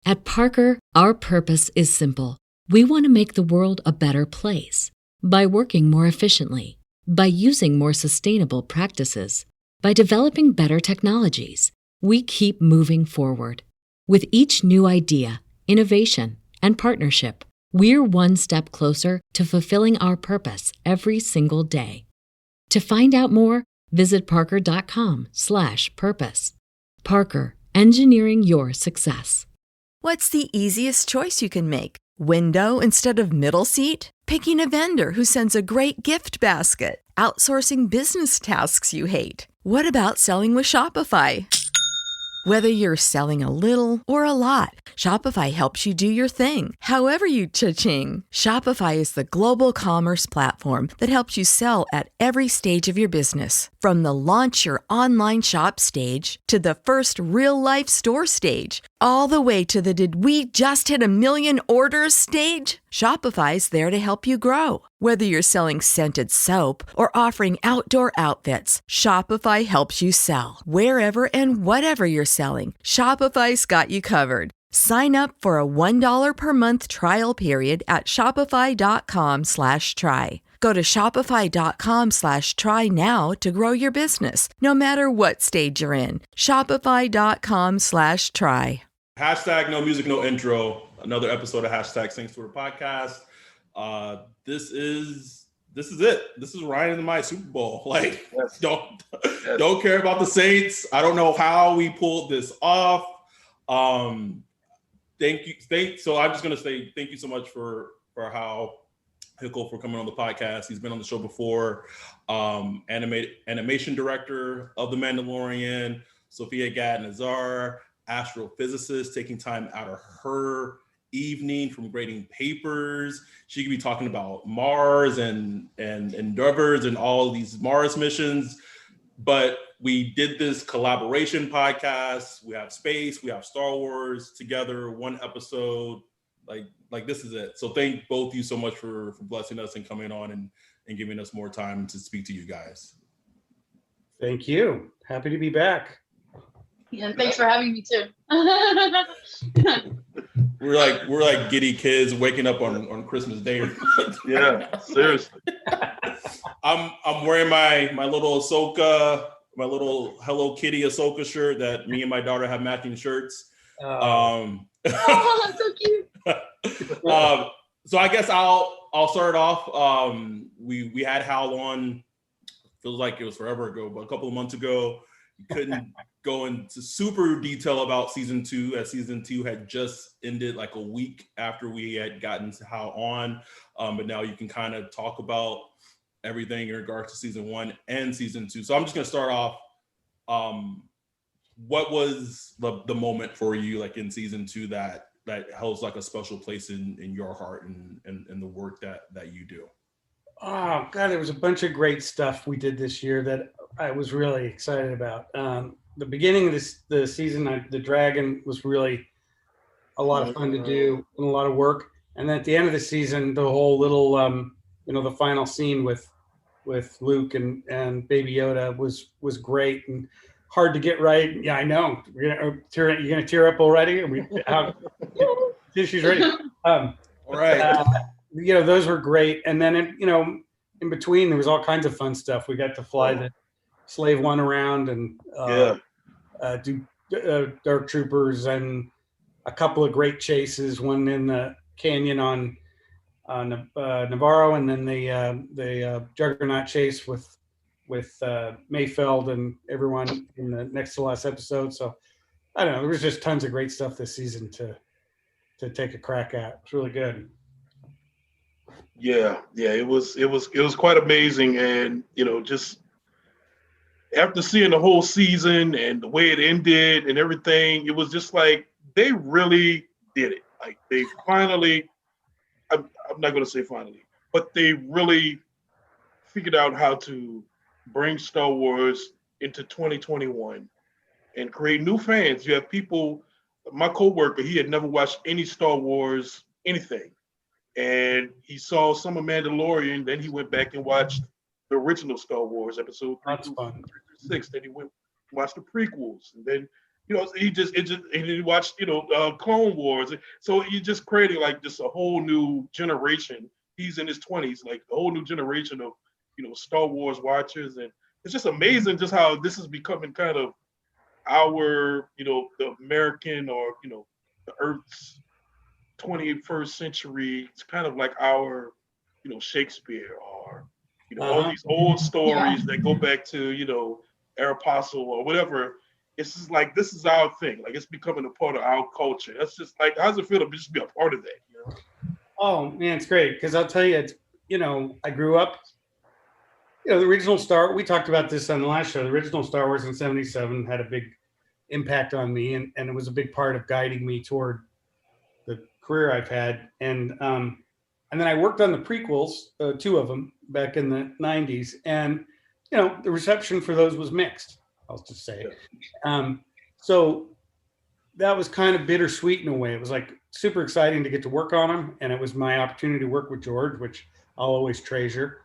At Parker, our purpose is simple. We want to make the world a better place by working more efficiently, by using more sustainable practices, by developing better technologies. We keep moving forward. With each new idea, innovation, and partnership, we're one step closer to fulfilling our purpose every single day. To find out more, visit parker.com/purpose. Parker, engineering your success. What's the easiest choice you can make? Window instead of middle seat? Picking a vendor who sends a great gift basket? Outsourcing business tasks you hate? What about selling with Shopify? Whether you're selling a little or a lot, Shopify helps you do your thing, however you cha-ching. Shopify is the global commerce platform that helps you sell at every stage of your business. From the launch your online shop stage to the first real-life store stage, all the way to the did we just hit a million orders stage. Shopify's there to help you grow. Whether you're selling scented soap or offering outdoor outfits, Shopify helps you sell. Wherever and whatever you're selling, Shopify's got you covered. Sign up for a $1 per month trial period at shopify.com/try. Go to shopify.com/try now to grow your business, no matter what stage you're in. Shopify.com/try. Hashtag no music, no intro. Another episode of Hashtag Saints Tour podcast. This is it. This is Ryan and my Super Bowl. Like, don't care about the Saints. I don't know how we pulled this off. Thank you. So I'm just gonna say thank you so much for how Hickel for coming on the podcast. He's been on the show before. Animation director of The Mandalorian, Sophia Gad-Nasr, astrophysicist, taking time out of her evening from grading papers. She could be talking about Mars and endeavors and all of these Mars missions. But we did this collaboration podcast. We have space, we have Star Wars together, one episode. Like this is it. So thank both you so much for blessing us and coming on and giving us more time to speak to you guys. Thank you. Happy to be back. Yeah, thanks for having me too. We're like giddy kids waking up on Christmas Day. Yeah, seriously. I'm wearing my little Ahsoka, my little Hello Kitty Ahsoka shirt that me and my daughter have matching shirts. Oh, that's so cute. So I guess I'll start off. We had Hal on. Feels like it was forever ago, but a couple of months ago. We couldn't go into super detail about season 2, as season 2 had just ended like a week after we had gotten Hal on. But now you can kind of talk about everything in regards to season 1 and season 2. So I'm just gonna start off. What was the moment for you, like in season 2, that holds like a special place in your heart and the work that you do? Oh God, there was a bunch of great stuff we did this year that I was really excited about. The beginning of the season, the Dragon was really a lot of fun to do and a lot of work. And then at the end of the season, the whole little, the final scene with Luke and Baby Yoda was great and hard to get right. Yeah, I know. You're gonna tear up already. She's ready. All right. Those were great. And then in between there was all kinds of fun stuff. We got to fly the Slave One around and do Dark Troopers and a couple of great chases. One in the canyon on Navarro, and then the Juggernaut chase with Mayfeld and everyone in the next to last episode. So I don't know. There was just tons of great stuff this season to take a crack at. It's really good. Yeah, it was quite amazing, and just after seeing the whole season and the way it ended and everything, it was just like they really did it. Like they finally, I'm not going to say finally, but they really figured out how to bring Star Wars into 2021 and create new fans. You have people, my coworker, he had never watched any Star Wars anything. And he saw some of Mandalorian, then he went back and watched the original Star Wars episode 3 through 6. Then he went watched the prequels, and then he watched, Clone Wars. So he's just creating like just a whole new generation. He's in his 20s, like a whole new generation of, Star Wars watchers. And it's just amazing just how this is becoming kind of our, the American or, the Earth's 21st century. It's kind of like our, Shakespeare or, all these old stories that go back to, Aeropostale or whatever. It's just like, this is our thing. Like, it's becoming a part of our culture. That's just like, how does it feel to just be a part of that? Oh man, it's great. Because I'll tell you, it's, I grew up, the original we talked about this on the last show, the original Star Wars in 77 had a big impact on me. And it was a big part of guiding me toward the career I've had. And then I worked on the prequels, 2 of them back in the 90s. And, the reception for those was mixed. I'll just say. So that was kind of bittersweet in a way. It was like super exciting to get to work on them. And it was my opportunity to work with George, which I'll always treasure.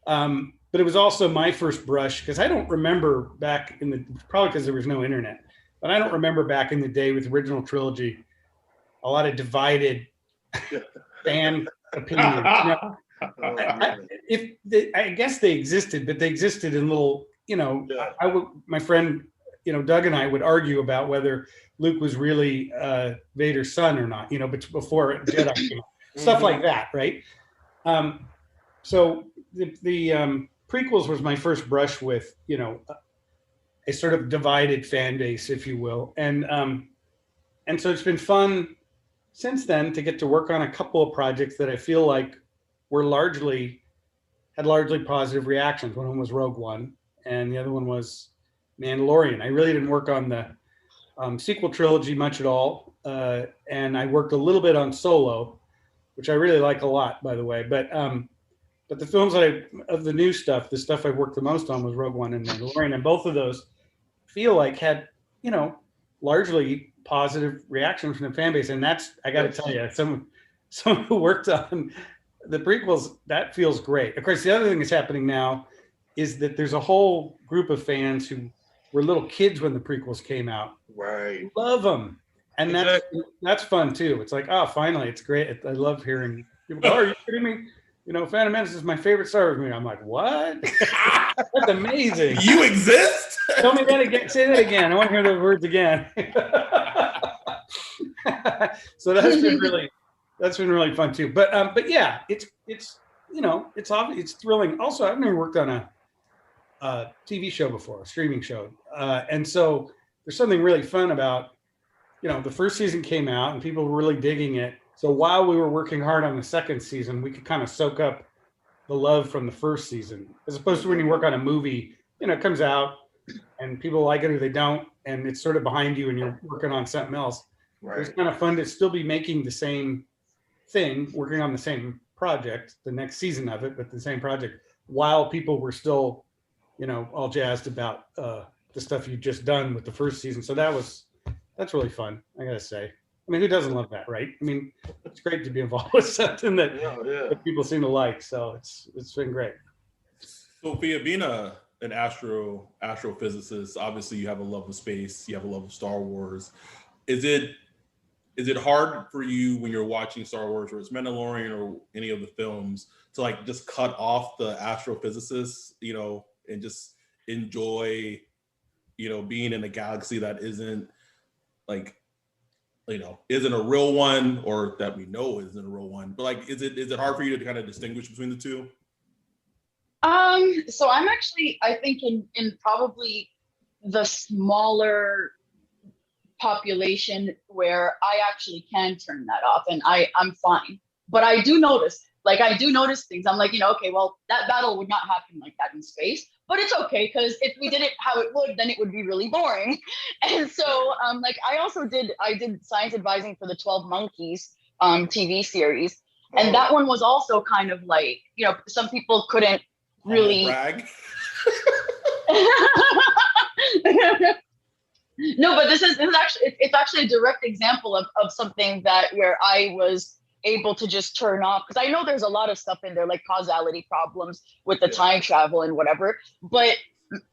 But it was also my first brush, because I don't remember back probably because there was no internet, but I don't remember back in the day with the original trilogy, a lot of divided fan opinions. I guess they existed, but they existed in little, my friend, Doug and I would argue about whether Luke was really Vader's son or not, but before Jedi came out. Stuff like that, right? So the prequels was my first brush with, a sort of divided fan base, if you will. And so it's been fun since then to get to work on a couple of projects that I feel like had largely positive reactions. One of them was Rogue One, and the other one was Mandalorian. I really didn't work on the sequel trilogy much at all, and I worked a little bit on Solo, which I really like a lot, by the way. But the films of the new stuff, the stuff I worked the most on was Rogue One and Mandalorian, and both of those feel like had largely positive reactions from the fan base, and that's, I got to tell you, someone who worked on the prequels, that feels great. Of course, the other thing that's happening now is that there's a whole group of fans who were little kids when the prequels came out. Right. Love them. And that's fun too. It's like, oh, finally, it's great. I love hearing people go, are you kidding me? Phantom Menace is my favorite Star Wars movie. I'm like, what? That's amazing. You exist? Tell me that again. Say that again. I want to hear those words again. So that's been really fun too. But yeah, it's obvious, it's thrilling. Also, I've never worked on a TV show before, a streaming show, and so there's something really fun about, the first season came out and people were really digging it. So while we were working hard on the second season, we could kind of soak up the love from the first season, as opposed to when you work on a movie, it comes out and people like it or they don't, and it's sort of behind you and you're working on something else. Right. It's kind of fun to still be making the same thing, working on the same project, the next season of it, but the same project, while people were still, all jazzed about the stuff you've just done with the first season. So that's really fun, I gotta say. I mean, who doesn't love that, right? I mean, it's great to be involved with something that people seem to like. So it's been great. Sophia, being an astrophysicist, obviously you have a love of space, you have a love of Star Wars. Is it hard for you when you're watching Star Wars, or it's Mandalorian or any of the films, to like just cut off the astrophysicists, and just enjoy, being in a galaxy that isn't like, isn't a real one, or that we know isn't a real one? But like, is it hard for you to kind of distinguish between the two? So I'm actually, I think in probably the smaller population where I actually can turn that off and I'm fine. But I do notice things. I'm like, okay, well, that battle would not happen like that in space, but it's okay, because if we did it how it would, then it would be really boring. And so I did science advising for the 12 Monkeys TV series. And that one was also kind of like, some people couldn't really brag. No, but this is actually, it's actually a direct example of something where I was able to just turn off, because I know there's a lot of stuff in there like causality problems with the time travel and whatever, but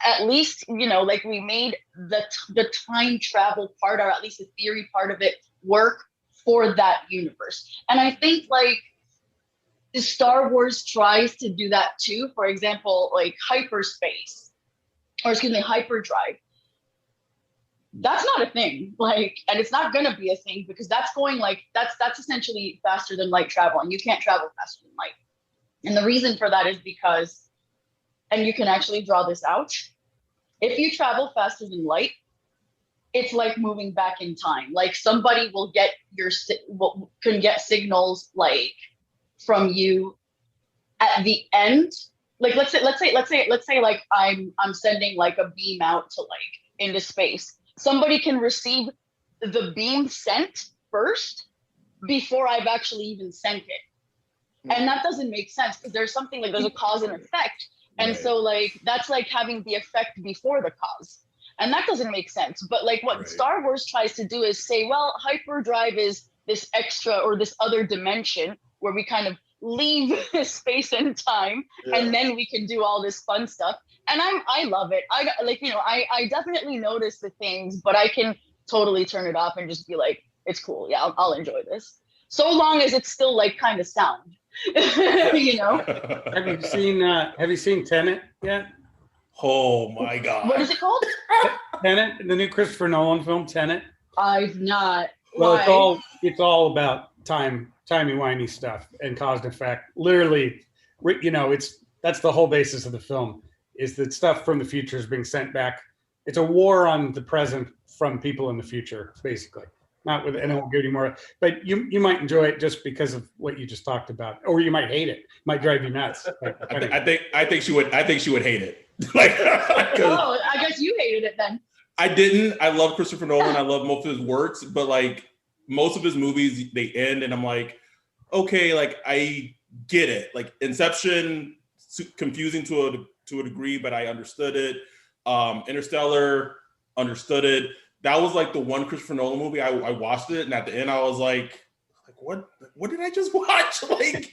at least, like we made the time travel part, or at least the theory part of it, work for that universe. And I think like Star Wars tries to do that too. For example, like hyperspace, or excuse me, hyperdrive. That's not a thing, like, and it's not gonna be a thing, because that's going like that's essentially faster than light travel, and you can't travel faster than light. And the reason for that is because, and you can actually draw this out, if you travel faster than light, it's like moving back in time. Like somebody will get can get signals like from you at the end. Like let's say like I'm sending like a beam out to like into space. Somebody can receive the beam sent first before I've actually even sent it. And that doesn't make sense, because there's something like there's a cause and effect. And so like that's like having the effect before the cause. And that doesn't make sense. But like what Star Wars tries to do is say, well, hyperdrive is this extra or this other dimension where we kind of leave space and time, and then we can do all this fun stuff. And I love it. I definitely notice the things, but I can totally turn it off and just be like, it's cool. Yeah, I'll enjoy this. So long as it's still like kind of sound, Have you seen Tenet yet? Oh my God. What is it called? Tenet, the new Christopher Nolan film, Tenet. I've not. Well, it's all about timey-wimey stuff and cause and effect. Literally, that's the whole basis of the film, is that stuff from the future is being sent back. It's a war on the present from people in the future, basically. Not with, and I won't give you more, but you might enjoy it just because of what you just talked about, or you might hate it. It might drive you nuts. I think she would hate it. Like, oh, I guess you hated it then. I didn't. I love Christopher Nolan. I love most of his works, but like most of his movies, they end, and I'm like, okay, like I get it. Like Inception, confusing to a degree, but I understood it. Interstellar, understood it. That was like the one Christopher Nolan movie I watched it, and at the end I was like what did I just watch? Like,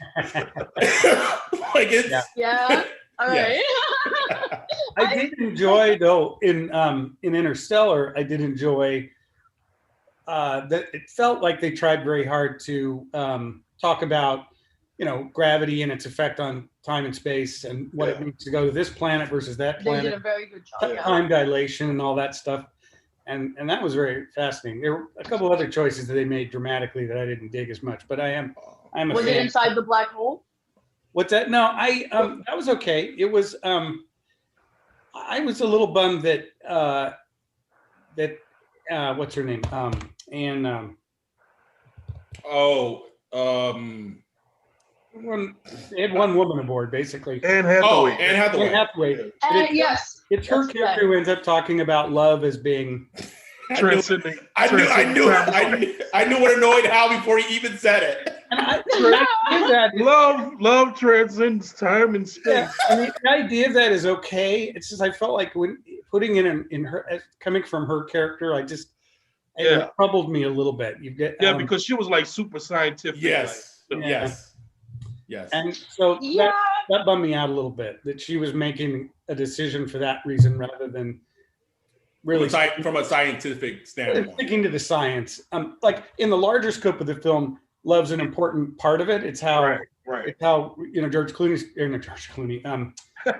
like it's all right. I did enjoy though in Interstellar. I did enjoy that it felt like they tried very hard to talk about gravity and its effect on time and space, and what it means to go to this planet versus that planet. They did a very good job. Time dilation and all that stuff. And that was very fascinating. There were a couple other choices that they made dramatically that I didn't dig as much, but I'm a Was fan. it Inside the Black Hole? What's that? No, that was okay. It was I was a little bummed that what's her name? They had one woman aboard, basically. Anne Hathaway. Anne Hathaway. Yes. It's her character who ends up talking about love as being transcending. I knew what annoyed Hal before he even said it. And love transcends time and space. Yeah, I mean, the idea of that is okay. It's just I felt like when putting it in her, coming from her character, it troubled me a little bit. You get because she was like super scientific. Yes. And so that bummed me out a little bit, that she was making a decision for that reason rather than really from a scientific standpoint. Sticking to the science. Like in the larger scope of the film, love's an important part of it. It's how it's how George Clooney's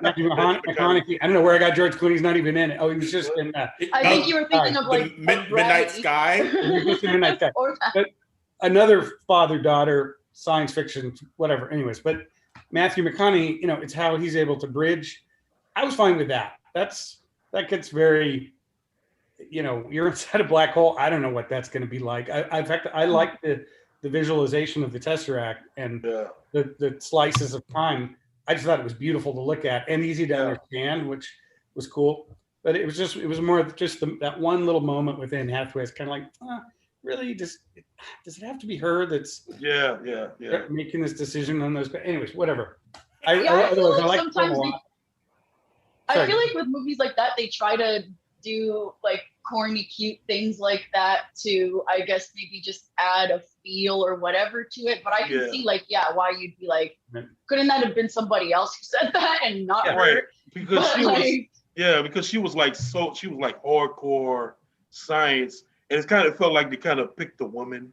Matthew McConaughey. I don't know where I got George Clooney's not even in it. Oh, he was just in. I think you were thinking of like Midnight Sky. Midnight Sky. But another father-daughter science fiction, whatever. Anyways, but Matthew McConaughey, it's how he's able to bridge. I was fine with that. That gets very, you're inside a black hole. I don't know what that's going to be like. In fact, I like the visualization of the Tesseract and the slices of time. I just thought it was beautiful to look at and easy to understand, which was cool. But it was more of just that one little moment with Anne Hathaway. It's kind of like, really, does it have to be her that's making this decision on those? Anyways, whatever. I feel like with movies like that, they try to do like corny, cute things like that to, I guess, maybe just add a feel or whatever to it. But I can see why you'd be like, couldn't that have been somebody else who said that and not her? Because Yeah, because she was like hardcore science, and it kind of felt like they kind of picked the woman.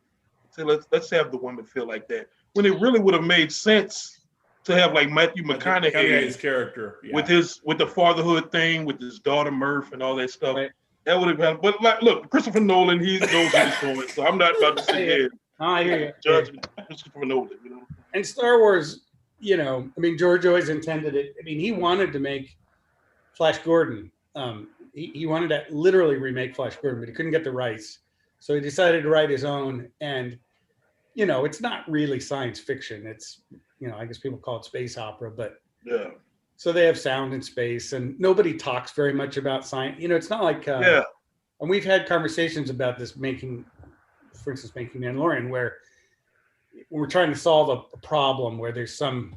So let's have the woman feel like that. When it really would have made sense to have like Matthew McConaughey's character with the fatherhood thing with his daughter Murph and all that stuff. Right. That would have been. But like, look, Christopher Nolan, he knows what he's doing. So I'm not about to sit here I hear you. judge Christopher Nolan. You know. And Star Wars, you know, I mean, George always intended it. I mean, he wanted to make Flash Gordon. He wanted to literally remake Flash Gordon, but he couldn't get the rights. So he decided to write his own. And, you know, it's not really science fiction. It's, you know, I guess people call it space opera, but Yeah. so they have sound in space and nobody talks very much about science. You know, it's not like, and we've had conversations about this making Mandalorian, where we're trying to solve a problem where there's some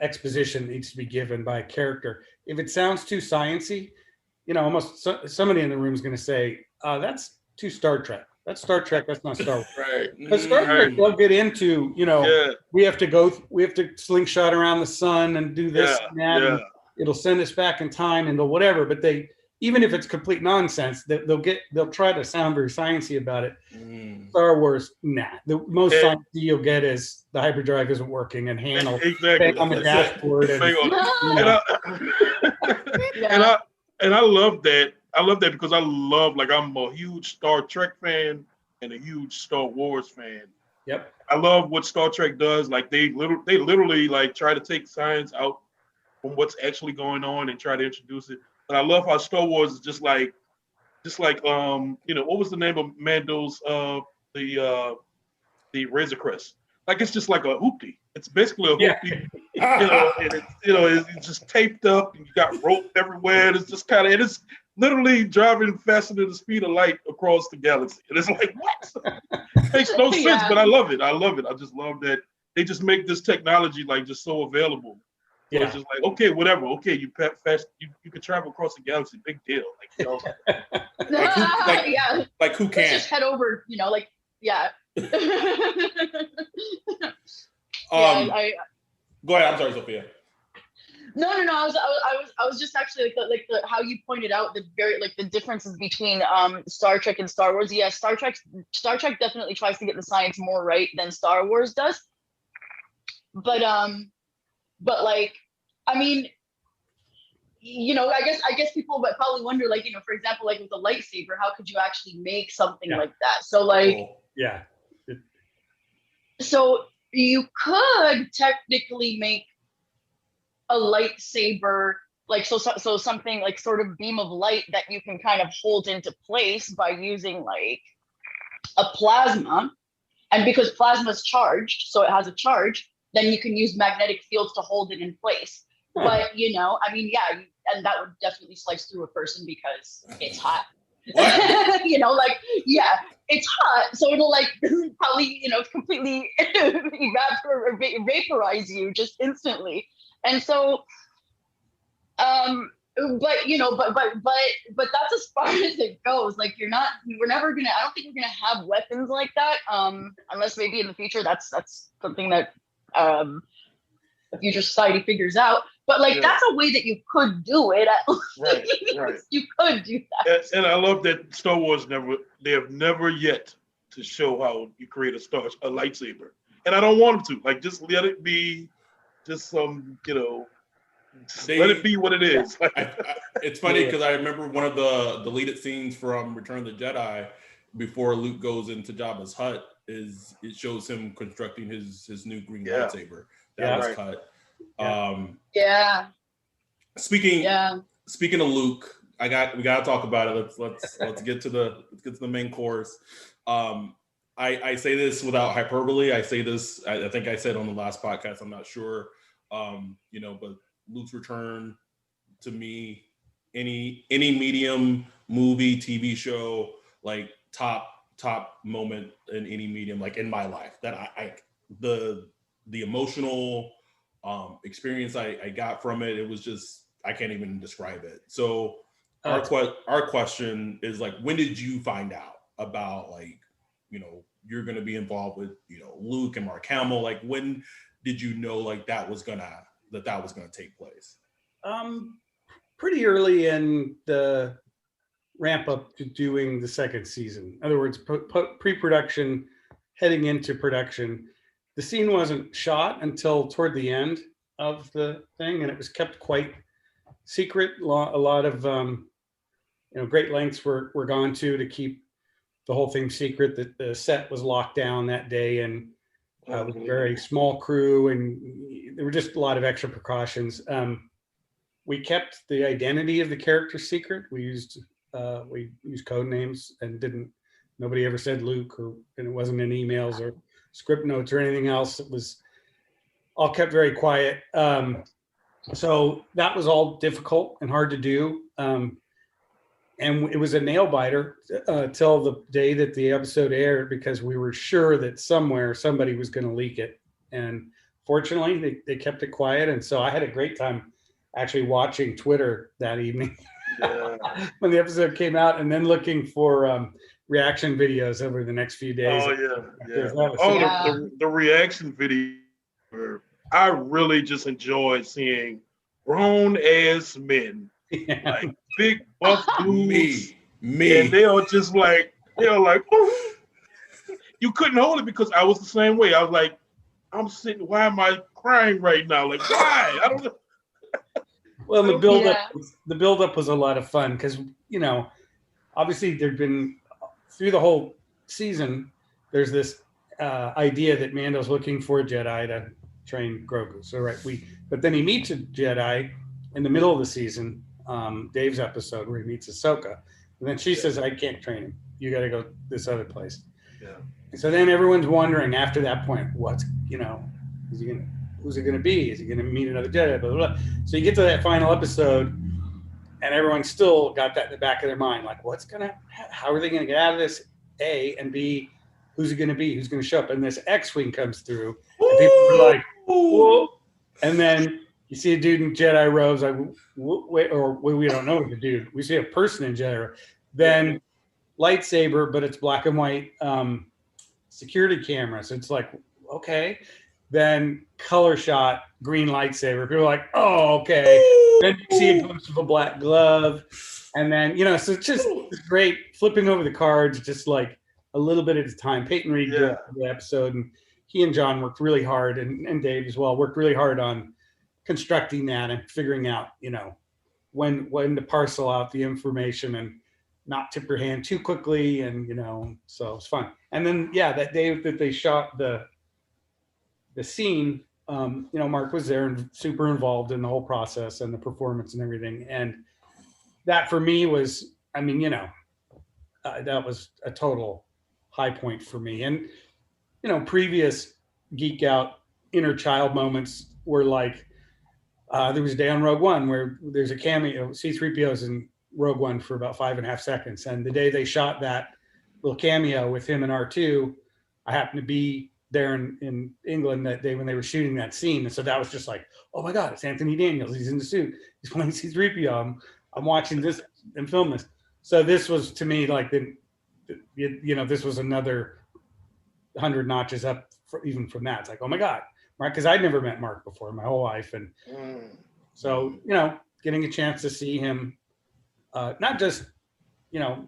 exposition that needs to be given by a character. If it sounds too sciencey, you know, almost somebody in the room is going to say, that's too Star Trek. That's Star Trek. That's not Star Wars. Right. Because Star Trek, they'll get into, you know, we have to slingshot around the sun and do this and that. And it'll send us back in time and whatever. But even if it's complete nonsense, they'll try to sound very sciencey about it. Star Wars, nah. The most sciencey you'll get is the hyperdrive isn't working and Han will bang on the dashboard. And I love that. I love that because I'm a huge Star Trek fan and a huge Star Wars fan. Yep. I love what Star Trek does. Like they literally like try to take science out from what's actually going on and try to introduce it. But I love how Star Wars is just like you know, what was the name of Mando's the Razor Crest? Like it's just like a hoopty. It's basically a hoopty. You know, it's just taped up and you got rope everywhere. And it's just it is literally driving faster than the speed of light across the galaxy. And it's like, what? It makes no sense, but I love it. I just love that they just make this technology like just so available. So it's just like, okay, whatever. Okay, you can travel across the galaxy. Big deal. Like, you know, like who can? Let's just head over, you know, like, yeah. Go ahead. I'm sorry, Sophia. No. I was just actually like the how you pointed out the differences between Star Trek and Star Wars. Yeah, Star Trek definitely tries to get the science more right than Star Wars does. But like, I mean, you know, I guess people would probably wonder, like, you know, for example, like with a lightsaber, how could you actually make something like that? So like, so you could technically make a lightsaber, like so something like sort of beam of light that you can kind of hold into place by using like a plasma, and because plasma is charged, so it has a charge, then you can use magnetic fields to hold it in place. But you know, I mean, and that would definitely slice through a person because it's hot. You know, like, it's hot, so it'll like probably, you know, completely vaporize you just instantly. And so, but you know, but that's as far as it goes. Like, I don't think we're gonna have weapons like that, unless maybe in the future that's something that the future society figures out. But like, that's a way that you could do it. Right. You could do that. And I love that Star Wars they have never yet to show how you create a lightsaber. And I don't want them to. Like, just let it be just some, you know, let it be what it is. It's funny because I remember one of the deleted scenes from Return of the Jedi before Luke goes into Jabba's hut it shows him constructing his new green lightsaber that was cut. Speaking of Luke, we gotta talk about it. Let's get to the main course. I say this without hyperbole. I say this, I think I said on the last podcast, I'm not sure. You know, but Luke's return, to me, any medium, movie, TV show, like top moment in any medium, like in my life, that the emotional experience I got from it, it was just, I can't even describe it. So our question is, like, when did you find out about, like, you know, you're going to be involved with, you know, Luke and Mark Hamill? Like, when did you know, like, that was gonna take place? pretty early in the ramp up to doing the second season. In other words, pre-production, heading into production. The scene wasn't shot until toward the end of the thing, and it was kept quite secret. A lot of great lengths were gone to keep the whole thing secret. That the set was locked down that day, and it was a very small crew, and there were just a lot of extra precautions. We kept the identity of the character secret. We used code names and nobody ever said Luke, and it wasn't in emails or script notes or anything else. It was all kept very quiet. So that was all difficult and hard to do. And it was a nail biter till the day that the episode aired, because we were sure that somewhere somebody was going to leak it. And fortunately, they kept it quiet. And so I had a great time actually watching Twitter that evening. When the episode came out, and then looking for reaction videos over the next few days. The reaction video. I really just enjoyed seeing grown ass men, like big buff dudes. Me, and they are like, oh. You couldn't hold it, because I was the same way. I was like, I'm sitting. Why am I crying right now? Like, why? I don't know. Well, the build-up was a lot of fun, because obviously there'd been through the whole season. There's this idea that Mando's looking for a Jedi to train Grogu. So but then he meets a Jedi in the middle of the season, Dave's episode where he meets Ahsoka, and then she says, "I can't train him. You got to go this other place." Yeah. And so then everyone's wondering after that point, who's it going to be? Is he going to meet another Jedi? Blah, blah, blah. So you get to that final episode, and everyone's still got that in the back of their mind, like, how are they going to get out of this? A, and B, who's it going to be? Who's going to show up? And this X-Wing comes through, and people are like, whoa. And then you see a dude in Jedi robes, like, we don't know what the dude. We see a person in Jedi robes. Then lightsaber, but it's black and white security camera. So it's like, okay. Then color shot, green lightsaber. People are like, oh, okay. Then you see a glimpse of a black glove. And then, so it's just great flipping over the cards, just like a little bit at a time. Peyton Reed did the episode, and he and John worked really hard, and Dave as well, worked really hard on constructing that and figuring out, when to parcel out the information and not tip your hand too quickly. And, so it's fun. And then, that day that they shot the scene, Mark was there and super involved in the whole process and the performance and everything. And that for me was, that was a total high point for me. And, previous geek out inner child moments were like, there was a day on Rogue One where there's a cameo, C-3PO's in Rogue One for about 5.5 seconds. And the day they shot that little cameo with him and R2, I happened to be there in England that day when they were shooting that scene. And so that was just like, oh my God, it's Anthony Daniels. He's in the suit. He's playing C-3PO. I'm watching this and film this. So this was, to me, like, this was another 100 notches up even from that. It's like, oh my God, Mark, because I'd never met Mark before in my whole life. And so, getting a chance to see him, not just,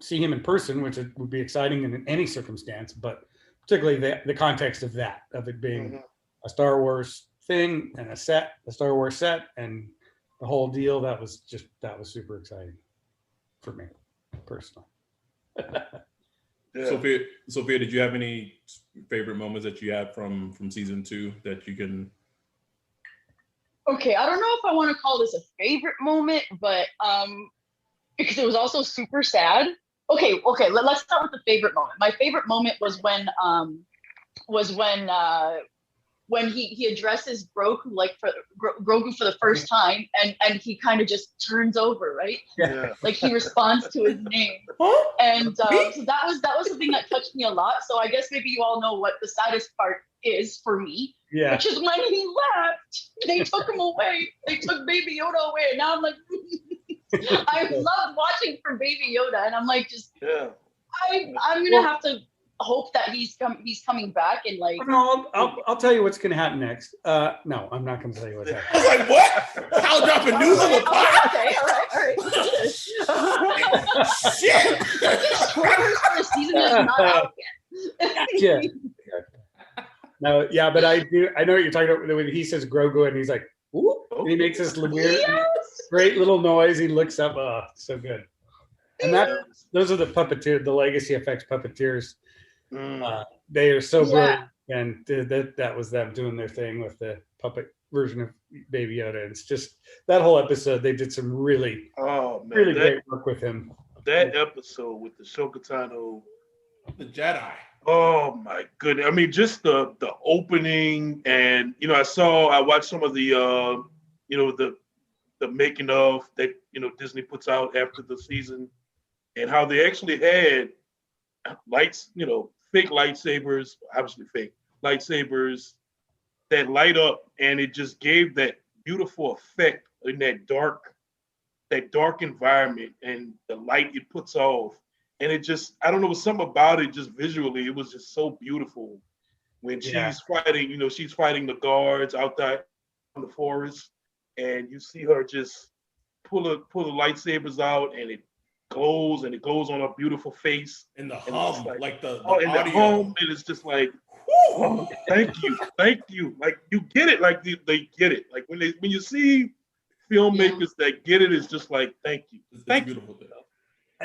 see him in person, which would be exciting in any circumstance, but particularly the context of it being a Star Wars thing and a Star Wars set, and the whole deal. That was super exciting for me personally. Sophia, did you have any favorite moments that you had from season 2 that you can? Okay, I don't know if I want to call this a favorite moment, but because it was also super sad. Okay. Let's start with the favorite moment. My favorite moment was when he addresses Grogu Grogu for the first time, and he kind of just turns over, right? Yeah. Like he responds to his name, and so that was the thing that touched me a lot. So I guess maybe you all know what the saddest part is for me, which is when he left. They took him away. They took Baby Yoda away, and now I'm like. I loved watching for Baby Yoda, and I'm like, I'm gonna have to hope that he's coming back and like. No, I'll tell you what's going to happen next. No, I'm not going to tell you what's happening. I was like, what? How dropping news on the pod? Okay, all right. Shit. Spoilers for the season is not out yet. Yeah. No, yeah, but I know what you're talking about when he says Grogu and he's like, ooh, and he makes this weird, great little noise. He looks up. Oh, so good. And those are the puppeteer, the Legacy FX puppeteers. They are so brilliant. And that was them doing their thing with the puppet version of Baby Yoda. It's just that whole episode. They did some really, great work with him. That episode with the Shokatano, the Jedi. Oh my goodness! I mean, just the opening, and I watched some of the the making of that Disney puts out after the season, and how they actually had lights, fake lightsabers, obviously fake lightsabers that light up, and it just gave that beautiful effect in that dark environment and the light it puts off. And it just, I don't know, something about it just visually, it was just so beautiful when she's fighting, she's fighting the guards out there in the forest, and you see her just pull the lightsabers out, and it glows on her beautiful face. And the hum, like the and audio. the hum, and it's just like, oh, thank you. Like, you get it, like they get it. Like when you see filmmakers that get it, it's just like, thank you. It's thank beautiful. You.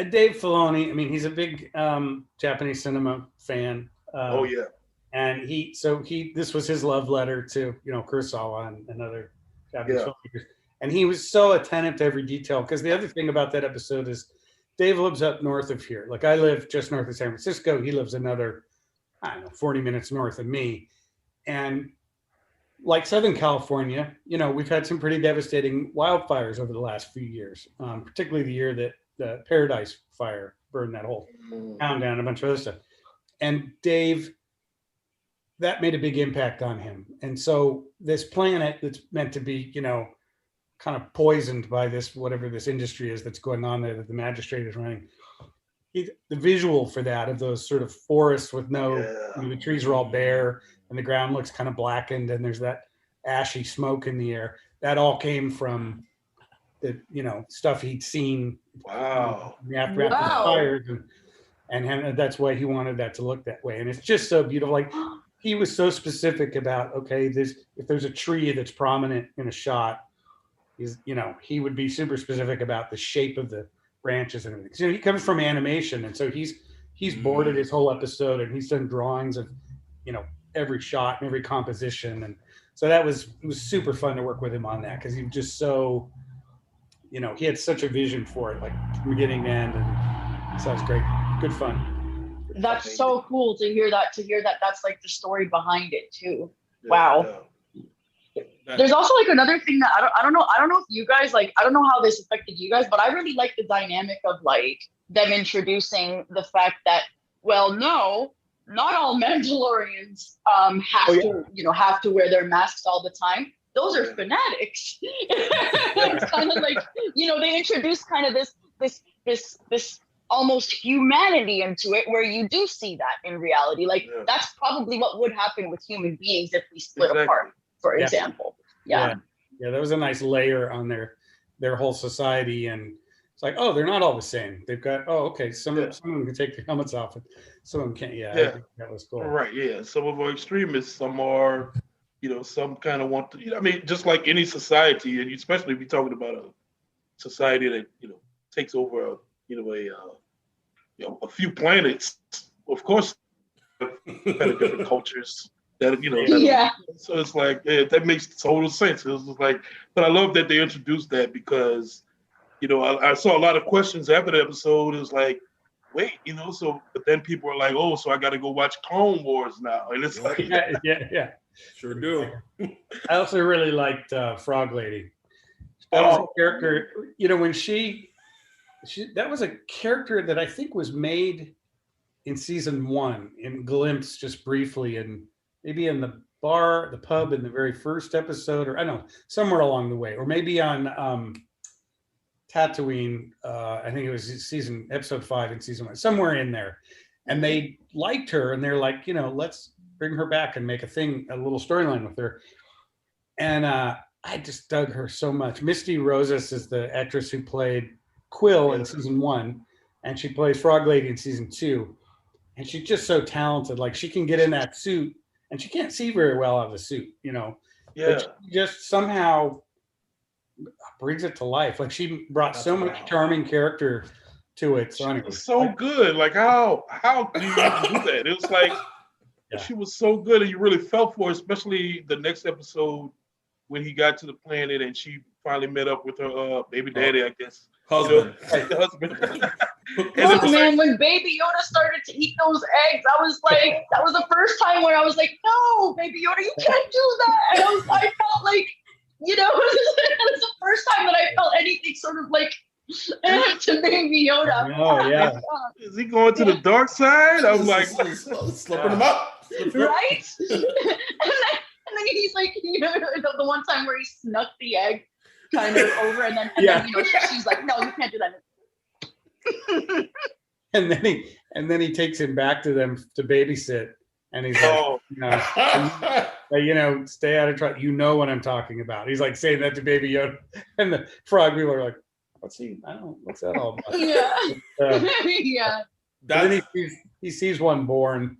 Dave Filoni, I mean, he's a big Japanese cinema fan. And this was his love letter to, Kurosawa and other Japanese filmmakers. And he was so attentive to every detail, because the other thing about that episode is Dave lives up north of here. Like, I live just north of San Francisco. He lives another, 40 minutes north of me. And like Southern California, we've had some pretty devastating wildfires over the last few years, particularly the year that the Paradise Fire burned that whole town down, a bunch of other stuff. And Dave, that made a big impact on him. And so this planet that's meant to be, kind of poisoned by this, whatever this industry is that's going on there that the magistrate is running. The visual for that, of those sort of forests with the trees are all bare and the ground looks kind of blackened and there's that ashy smoke in the air. That all came from the, stuff he'd seen. Wow. After the fires, and that's why he wanted that to look that way. And it's just so beautiful. Like, he was so specific about, okay, if there's a tree that's prominent in a shot, he would be super specific about the shape of the branches and everything. So he comes from animation, and so he's boarded his whole episode, and he's done drawings of, every shot and every composition, and so it was super fun to work with him on that, because he was just so, he had such a vision for it, like from beginning to end, and so it was great, good fun. That's so cool to hear that. That's like the story behind it too. Wow. Yeah. There's also like another thing that I don't know if you guys I don't know how this affected you guys, but I really like the dynamic of like them introducing the fact that, well, no, not all Mandalorians have to wear their masks all the time. Those are fanatics. It's kind of like, they introduce kind of this almost humanity into it, where you do see that in reality. Like, that's probably what would happen with human beings if we split apart, for example. Yeah, that was a nice layer on their whole society. And it's like, oh, they're not all the same. They've got, some of them can take their helmets off, and some of them can't. I think that was cool. Right, yeah. Some of our extremists, some are, some kind of want to, I mean, just like any society, and especially if you're talking about a society that, takes over, a few planets, of course, kind of different cultures. So it's like, that makes total sense. It was like, but I love that they introduced that, because I saw a lot of questions after the episode. It was like, wait, but then people are like, oh, so I got to go watch Clone Wars now, and it's like, sure do. I also really liked Frog Lady. That was a character, when she that was a character that I think was made in season 1, in glimpse, just briefly, and maybe in the pub in the very first episode, or I don't know, somewhere along the way, or maybe on Tatooine. I think it was episode 5 in season 1, somewhere in there. and they liked her, and they're like, let's bring her back and make a little storyline with her. And I just dug her so much. Misty Rosas is the actress who played Quill in season 1, and she plays Frog Lady in season 2. And she's just so talented. Like, she can get in that suit, and she can't see very well out of the suit, Yeah. But she just somehow brings it to life. Like, she brought so much charming character to it. So she anyway, was so good. Like, how do you even do that? It was like she was so good, and you really felt for her, especially the next episode when he got to the planet and she finally met up with her baby daddy, I guess. Husband. The husband. Look, man, when Baby Yoda started to eat those eggs, I was like, that was the first time when I was like, no, Baby Yoda, you can't do that. And I felt like, it was the first time that I felt anything sort of like to Baby Yoda. Oh, yeah. Is he going to the dark side? I'm like, slipping him up. Right? And then he's like, the one time where he snuck the egg kind of over, and then she's like, no, you can't do that. and then he takes him back to them to babysit, and he's like, stay out of trouble. You know what I'm talking about. He's like saying that to Baby Yoda, and the frog people are like, what's that all about? Yeah. Then he sees one born,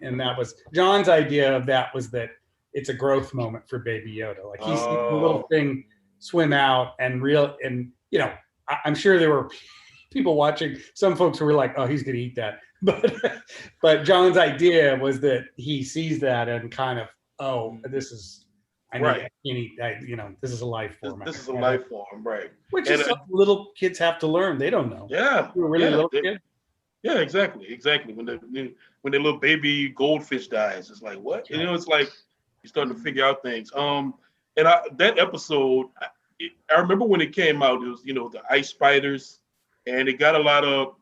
and that was John's idea of that, was that it's a growth moment for Baby Yoda. Like, he sees the little thing swim out, and I'm sure there were people watching, some folks who were like, oh, he's going to eat that. But John's idea was that he sees that and kind of, this is, can't eat that, this is a life form. This is a life form, right. Which is something little kids have to learn. They don't know. Yeah. You're really little kid. Yeah, exactly. When the little baby goldfish dies, it's like, what? It's like you're starting to figure out things. And that episode, I remember when it came out, it was, the ice spiders, and it got a lot of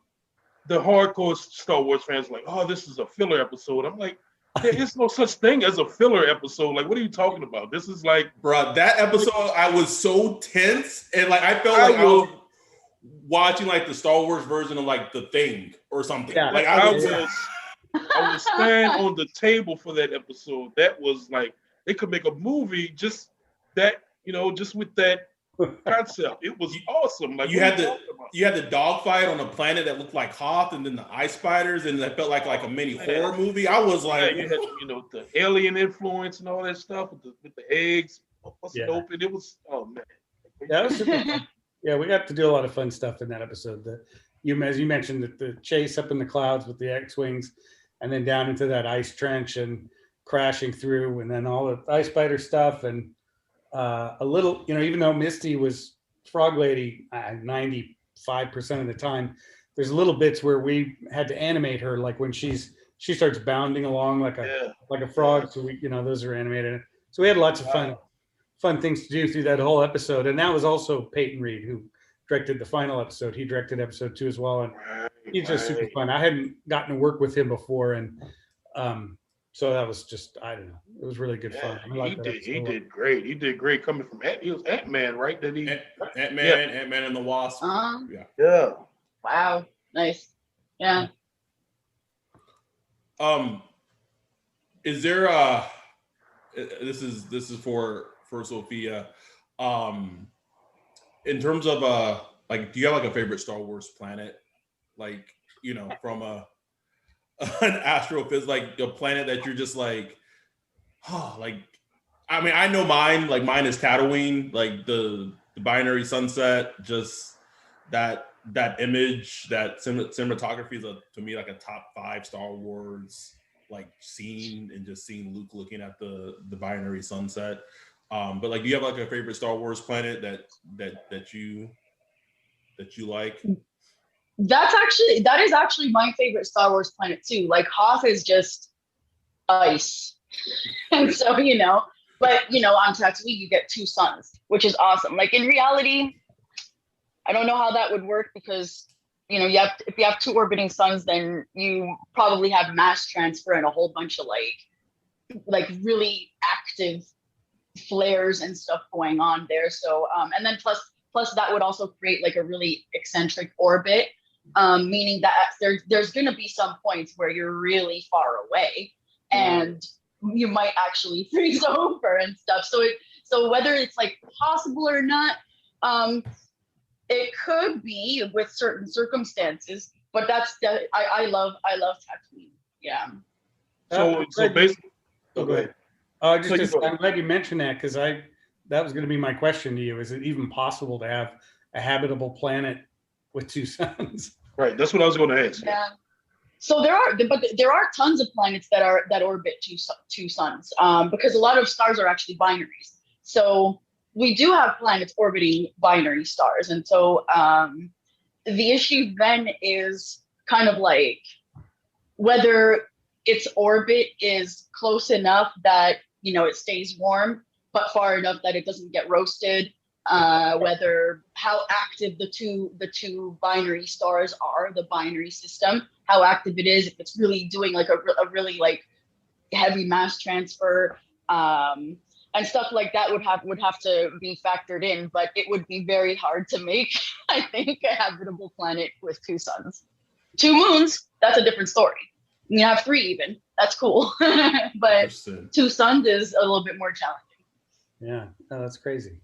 the hardcore Star Wars fans like, oh, this is a filler episode. I'm like, there is no such thing as a filler episode. Like, what are you talking about? This is like, bro, that episode, I was so tense, and like I felt like I was watching like the Star Wars version of like The Thing or something. Yeah, like I was stand on the table for that episode. That was like, they could make a movie just that, just with that concept. It was awesome. Like, you had the dogfight on a planet that looked like Hoth, and then the ice spiders, and that felt like a mini horror movie. I was like, you had the alien influence and all that stuff with the eggs busting open. It was, oh man, that was super fun. Yeah, we got to do a lot of fun stuff in that episode. As you mentioned, the chase up in the clouds with the X-wings, and then down into that ice trench and crashing through, and then all the ice spider stuff, and a little, even though Misty was Frog Lady 95% of the time, there's little bits where we had to animate her, like when she starts bounding along like a frog. So we, those are animated. So we had lots of fun things to do through that whole episode. And that was also Peyton Reed, who directed the final episode. He directed episode 2 as well, and he's just super fun. I hadn't gotten to work with him before, and so that was just, I don't know, it was really good fun. He did great. He did great coming from he was Ant-Man, right? Ant-Man and the Wasp. Yeah. Wow. Nice. Yeah. Is there this is for Sophia. In terms of like, do you have like a favorite Star Wars planet? Like, from an astrophysics, like a planet that you're just like, like, I mean, I know mine. Like, mine is Tatooine. Like the binary sunset, just that image, that cinematography is to me like a top 5 Star Wars like scene, and just seeing Luke looking at the binary sunset. But like, do you have like a favorite Star Wars planet that you like? That is actually my favorite Star Wars planet too. Like, Hoth is just ice. And so, but on Tatooine you get 2 suns, which is awesome. Like, in reality, I don't know how that would work, because if you have 2 orbiting suns, then you probably have mass transfer and a whole bunch of like really active flares and stuff going on there. So and then plus that would also create like a really eccentric orbit. meaning that there's going to be some points where you're really far away and you might actually freeze over and stuff. So whether it's like possible or not, it could be with certain circumstances, but I love Tatooine. Yeah. So basically, go ahead. I'm glad you mentioned that, because that was going to be my question to you. Is it even possible to have a habitable planet with two suns? Right. That's what I was going to ask. Yeah. So there are tons of planets that orbit two suns, because a lot of stars are actually binaries. So we do have planets orbiting binary stars, and so the issue then is kind of like whether its orbit is close enough that it stays warm, but far enough that it doesn't get roasted. Whether how active the two binary stars are, the binary system, how active it is, if it's really doing like a really like heavy mass transfer, and stuff like that would have to be factored in. But it would be very hard to make, I think, a habitable planet with two suns. Two moons, that's a different story. You have three even. That's cool. But two suns is a little bit more challenging. Yeah, that's crazy.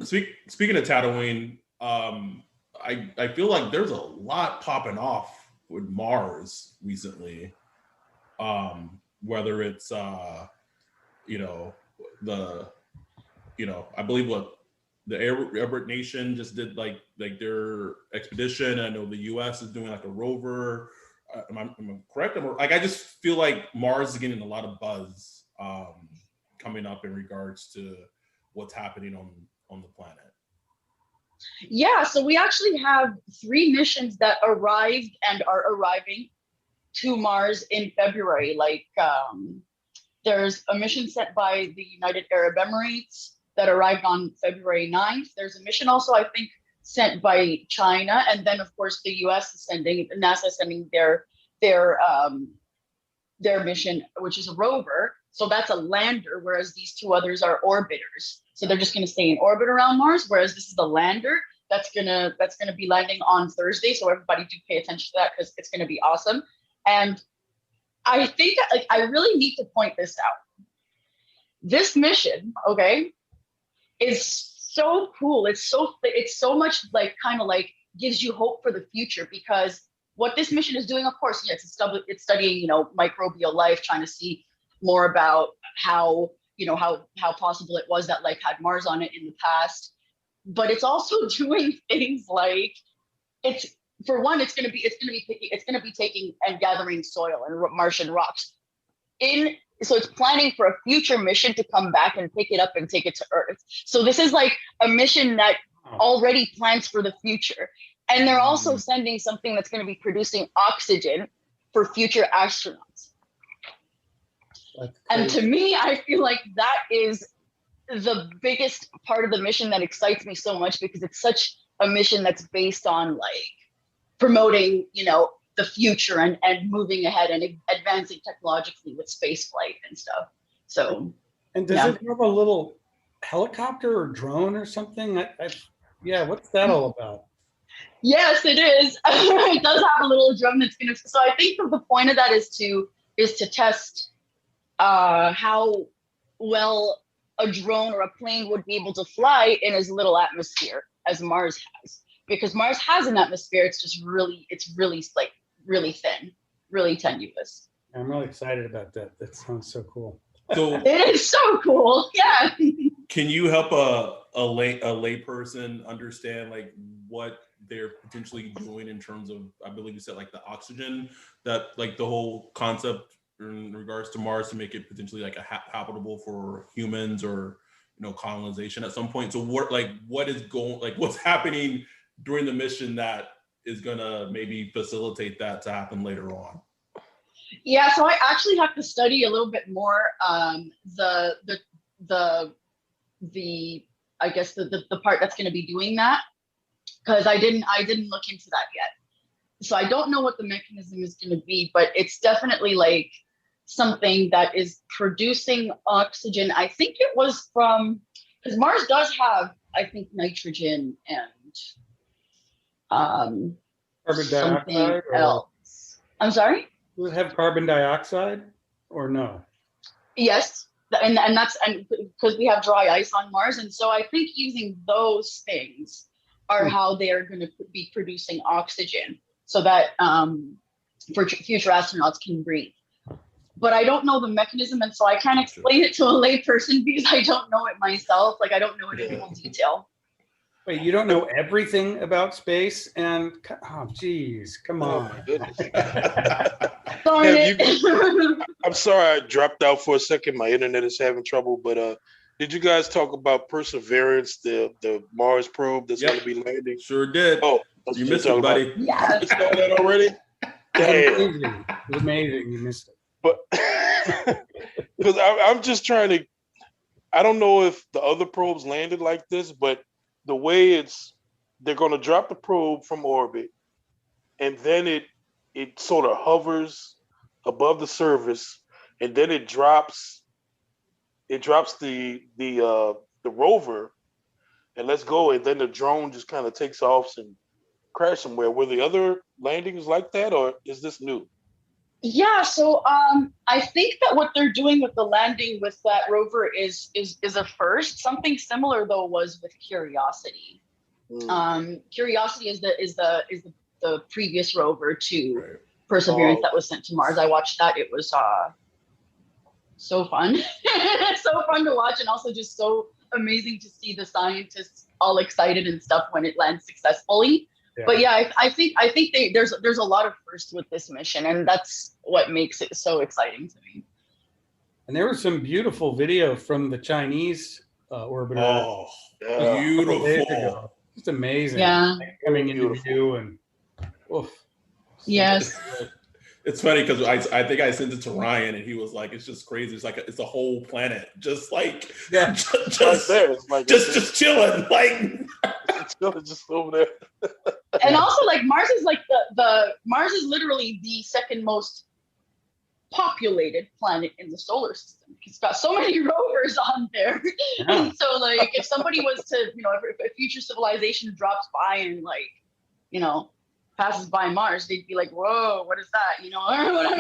Speaking of Tatooine, I feel like there's a lot popping off with Mars recently. Whether it's I believe what the Arab Nation just did like their expedition. I know the U.S. is doing like a rover. Am I correct? I just feel like Mars is getting a lot of buzz coming up in regards to what's happening on the planet. Yeah, so we actually have 3 missions that arrived and are arriving to Mars in February. There's a mission sent by the United Arab Emirates that arrived on February 9th. There's a mission also, I think, sent by China, and then of course the US is NASA is sending their mission, which is a rover. So that's a lander, whereas these 2 others are orbiters. So they're just going to stay in orbit around Mars, whereas this is the lander that's gonna be landing on Thursday. So everybody do pay attention to that, because it's going to be awesome. And I think I really need to point this out. This mission, okay, is so cool. It's so much kind of gives you hope for the future, because what this mission is doing, of course, yes, it's studying microbial life, trying to see more about how possible it was that life had Mars on it in the past. But it's also doing things like it's going to be taking and gathering soil and Martian rocks so it's planning for a future mission to come back and pick it up and take it to Earth. So this is like a mission that already plans for the future. And they're also sending something that's going to be producing oxygen for future astronauts. And to me, I feel like that is the biggest part of the mission that excites me so much, because it's such a mission that's based on promoting, the future and moving ahead and advancing technologically with space flight and stuff. So, and does it have a little helicopter or drone or something? What's that all about? Yes, it is. It does have a little drone that's going to. So I think the point of that is to test how well a drone or a plane would be able to fly in as little atmosphere as Mars has, because Mars has an atmosphere. It's just really thin, really tenuous. I'm really excited about that. That sounds so cool. So it is so cool. Yeah. Can you help a lay person understand what they're potentially doing in terms of, I believe you said the oxygen, that the whole concept in regards to Mars to make it potentially habitable for humans or colonization at some point. So what's happening during the mission that is gonna maybe facilitate that to happen later on? Yeah, so I actually have to study a little bit more the I guess the part that's going to be doing that, because I didn't look into that yet. So I don't know what the mechanism is going to be, but it's definitely something that is producing oxygen. I think it was because Mars does have, I think, nitrogen and Carbon something dioxide else. I'm sorry? Does it have carbon dioxide or no? Yes. And that's because we have dry ice on Mars. And so I think using those things are how they are going to be producing oxygen so that for future astronauts can breathe. But I don't know the mechanism, and so I can't explain it to a layperson because I don't know it myself. Like, I don't know it in full detail. Wait, you don't know everything about space? And oh, geez, come on. Oh my goodness. Darn I'm sorry I dropped out for a second. My internet is having trouble, but did you guys talk about Perseverance, the Mars probe that's going to be landing? Sure did. Oh, you missed it, buddy. Yeah. You saw that already? It was amazing. You missed it. But because I'm just trying to, I don't know if the other probes landed like this, but the way they're going to drop the probe from orbit, and then it sort of hovers above the surface, and then it drops the rover and let's go, and then the drone just kind of takes off and crash somewhere. Were the other landings like that, or is this new? Yeah, so I think that what they're doing with the landing with that rover is a first. Something similar though was with Curiosity. Curiosity is the previous rover to Perseverance that was sent to Mars. I watched that. It was so fun. So fun to watch, and also just so amazing to see the scientists all excited and stuff when it lands successfully. Yeah. But yeah, I think there's a lot of firsts with this mission, and that's what makes it so exciting to me. And there was some beautiful video from the Chinese orbiter. Oh, beautiful! Just amazing. Yeah, coming into view and oof. Yes. It's funny because I think I sent it to Ryan and he was like, "It's just crazy. It's like it's a whole planet, just like just there. It's like just chilling, like just over there." And also, like Mars is like the Mars is literally the second most populated planet in the solar system. It's got so many rovers on there. Yeah. And so, like, if somebody was to, if a future civilization drops by and passes by Mars, they'd be like, "Whoa, what is that?"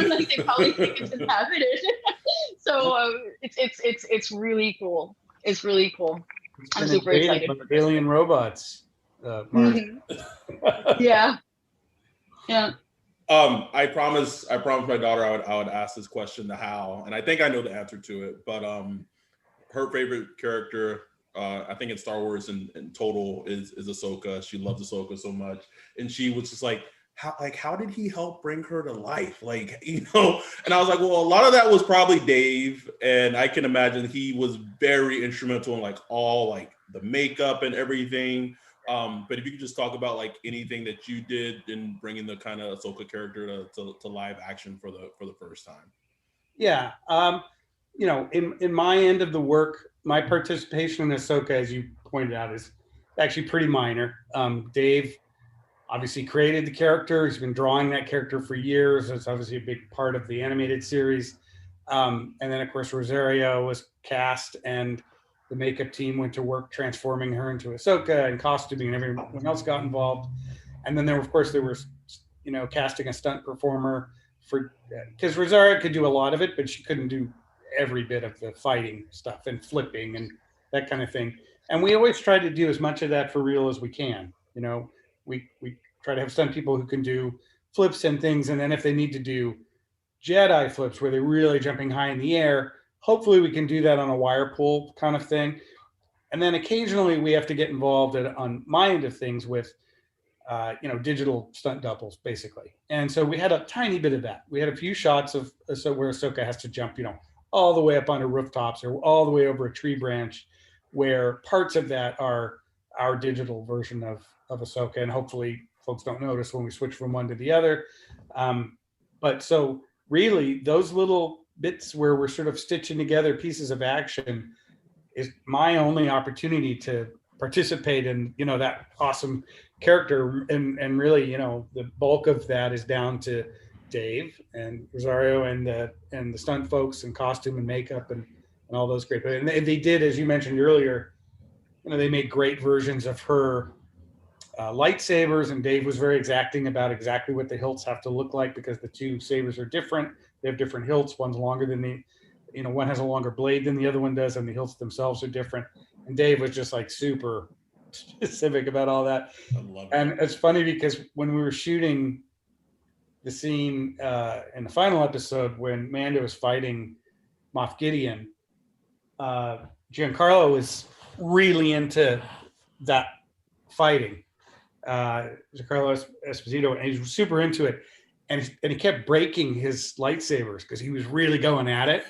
Like they probably think it's inhabited. So it's really cool. It's really cool. I'm super excited. Alien robots. Mars. Yeah. I promised my daughter I would ask this question to Hal, and I think I know the answer to it. But her favorite character, I think in Star Wars in total is Ahsoka. She loves Ahsoka so much, and she was just like, how did he help bring her to life? And I was like, well, a lot of that was probably Dave, and I can imagine he was very instrumental in all the makeup and everything. But if you could just talk about anything that you did in bringing the kind of Ahsoka character to live action for the first time. Yeah. In my end of the work, my participation in Ahsoka, as you pointed out, is actually pretty minor. Dave obviously created the character. He's been drawing that character for years. It's obviously a big part of the animated series. And then, of course, Rosario was cast, and the makeup team went to work transforming her into Ahsoka, and costuming, and everyone else got involved. And then there was casting a stunt performer because Rosario could do a lot of it, but she couldn't do every bit of the fighting stuff and flipping and that kind of thing. And we always try to do as much of that for real as we can. We try to have stunt people who can do flips and things. And then if they need to do Jedi flips where they're really jumping high in the air, hopefully we can do that on a wire pull kind of thing. And then occasionally we have to get involved on my end of things with, digital stunt doubles, basically. And so we had a tiny bit of that. We had a few shots of where Ahsoka has to jump, all the way up onto rooftops or all the way over a tree branch, where parts of that are our digital version of Ahsoka. And hopefully folks don't notice when we switch from one to the other. But so really those little bits where we're sort of stitching together pieces of action is my only opportunity to participate in, that awesome character. And really, the bulk of that is down to Dave and Rosario and the stunt folks and costume and makeup and all those great. And they did, as you mentioned earlier, they made great versions of her lightsabers, and Dave was very exacting about exactly what the hilts have to look like because the two sabers are different. They have different hilts. One's longer than one has a longer blade than the other one does, and the hilts themselves are different. And Dave was just like super specific about all that. I love it. And it's funny because when we were shooting the scene in the final episode when Mando was fighting Moff Gideon, Giancarlo was really into that fighting. Giancarlo Esposito, and he was super into it, and he kept breaking his lightsabers because he was really going at it.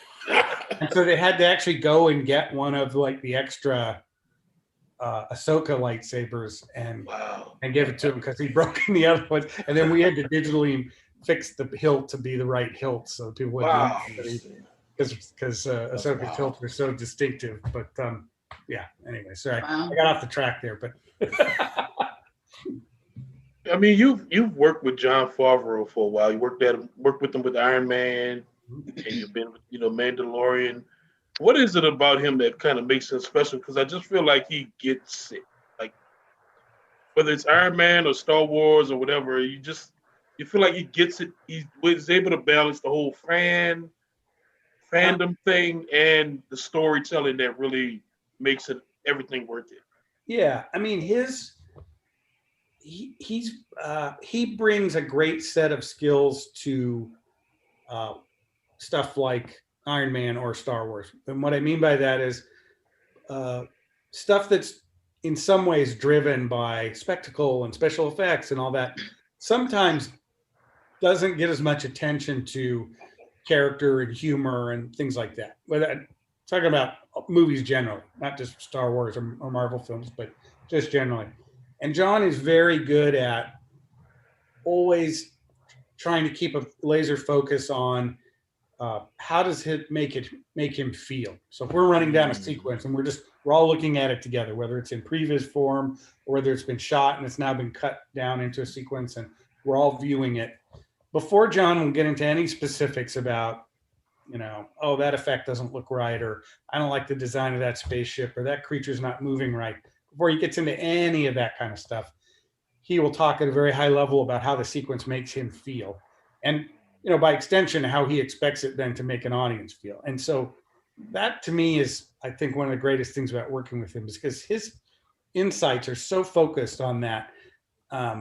And so they had to actually go and get one of like the extra Ahsoka lightsabers and give it to him because he'd broken the other ones, and then we had to digitally fix the hilt to be the right hilt so people wouldn't because Ahsoka's hilts were so distinctive. But yeah, anyway, sorry, I got off the track there, but. I mean, you've worked with Jon Favreau for a while. You worked with him with Iron Man, and you've been with Mandalorian. What is it about him that kind of makes him special? Because I just feel like he gets it. Like whether it's Iron Man or Star Wars or whatever, you feel like he gets it. He was able to balance the whole fandom thing and the storytelling that really makes it everything worth it. Yeah, I mean he brings a great set of skills to stuff like Iron Man or Star Wars. And what I mean by that is stuff that's in some ways driven by spectacle and special effects and all that sometimes doesn't get as much attention to character and humor and things like that. Whether talking about movies generally, not just Star Wars or Marvel films, but just generally. And John is very good at always trying to keep a laser focus on how does it make him feel. So if we're running down a sequence and we're all looking at it together, whether it's in previs form or whether it's been shot and it's now been cut down into a sequence and we're all viewing it. Before John will get into any specifics about, oh, that effect doesn't look right, or I don't like the design of that spaceship, or that creature's not moving right. Before he gets into any of that kind of stuff, he will talk at a very high level about how the sequence makes him feel. And, by extension, how he expects it then to make an audience feel. And so that to me is, I think, one of the greatest things about working with him is because his insights are so focused on that. I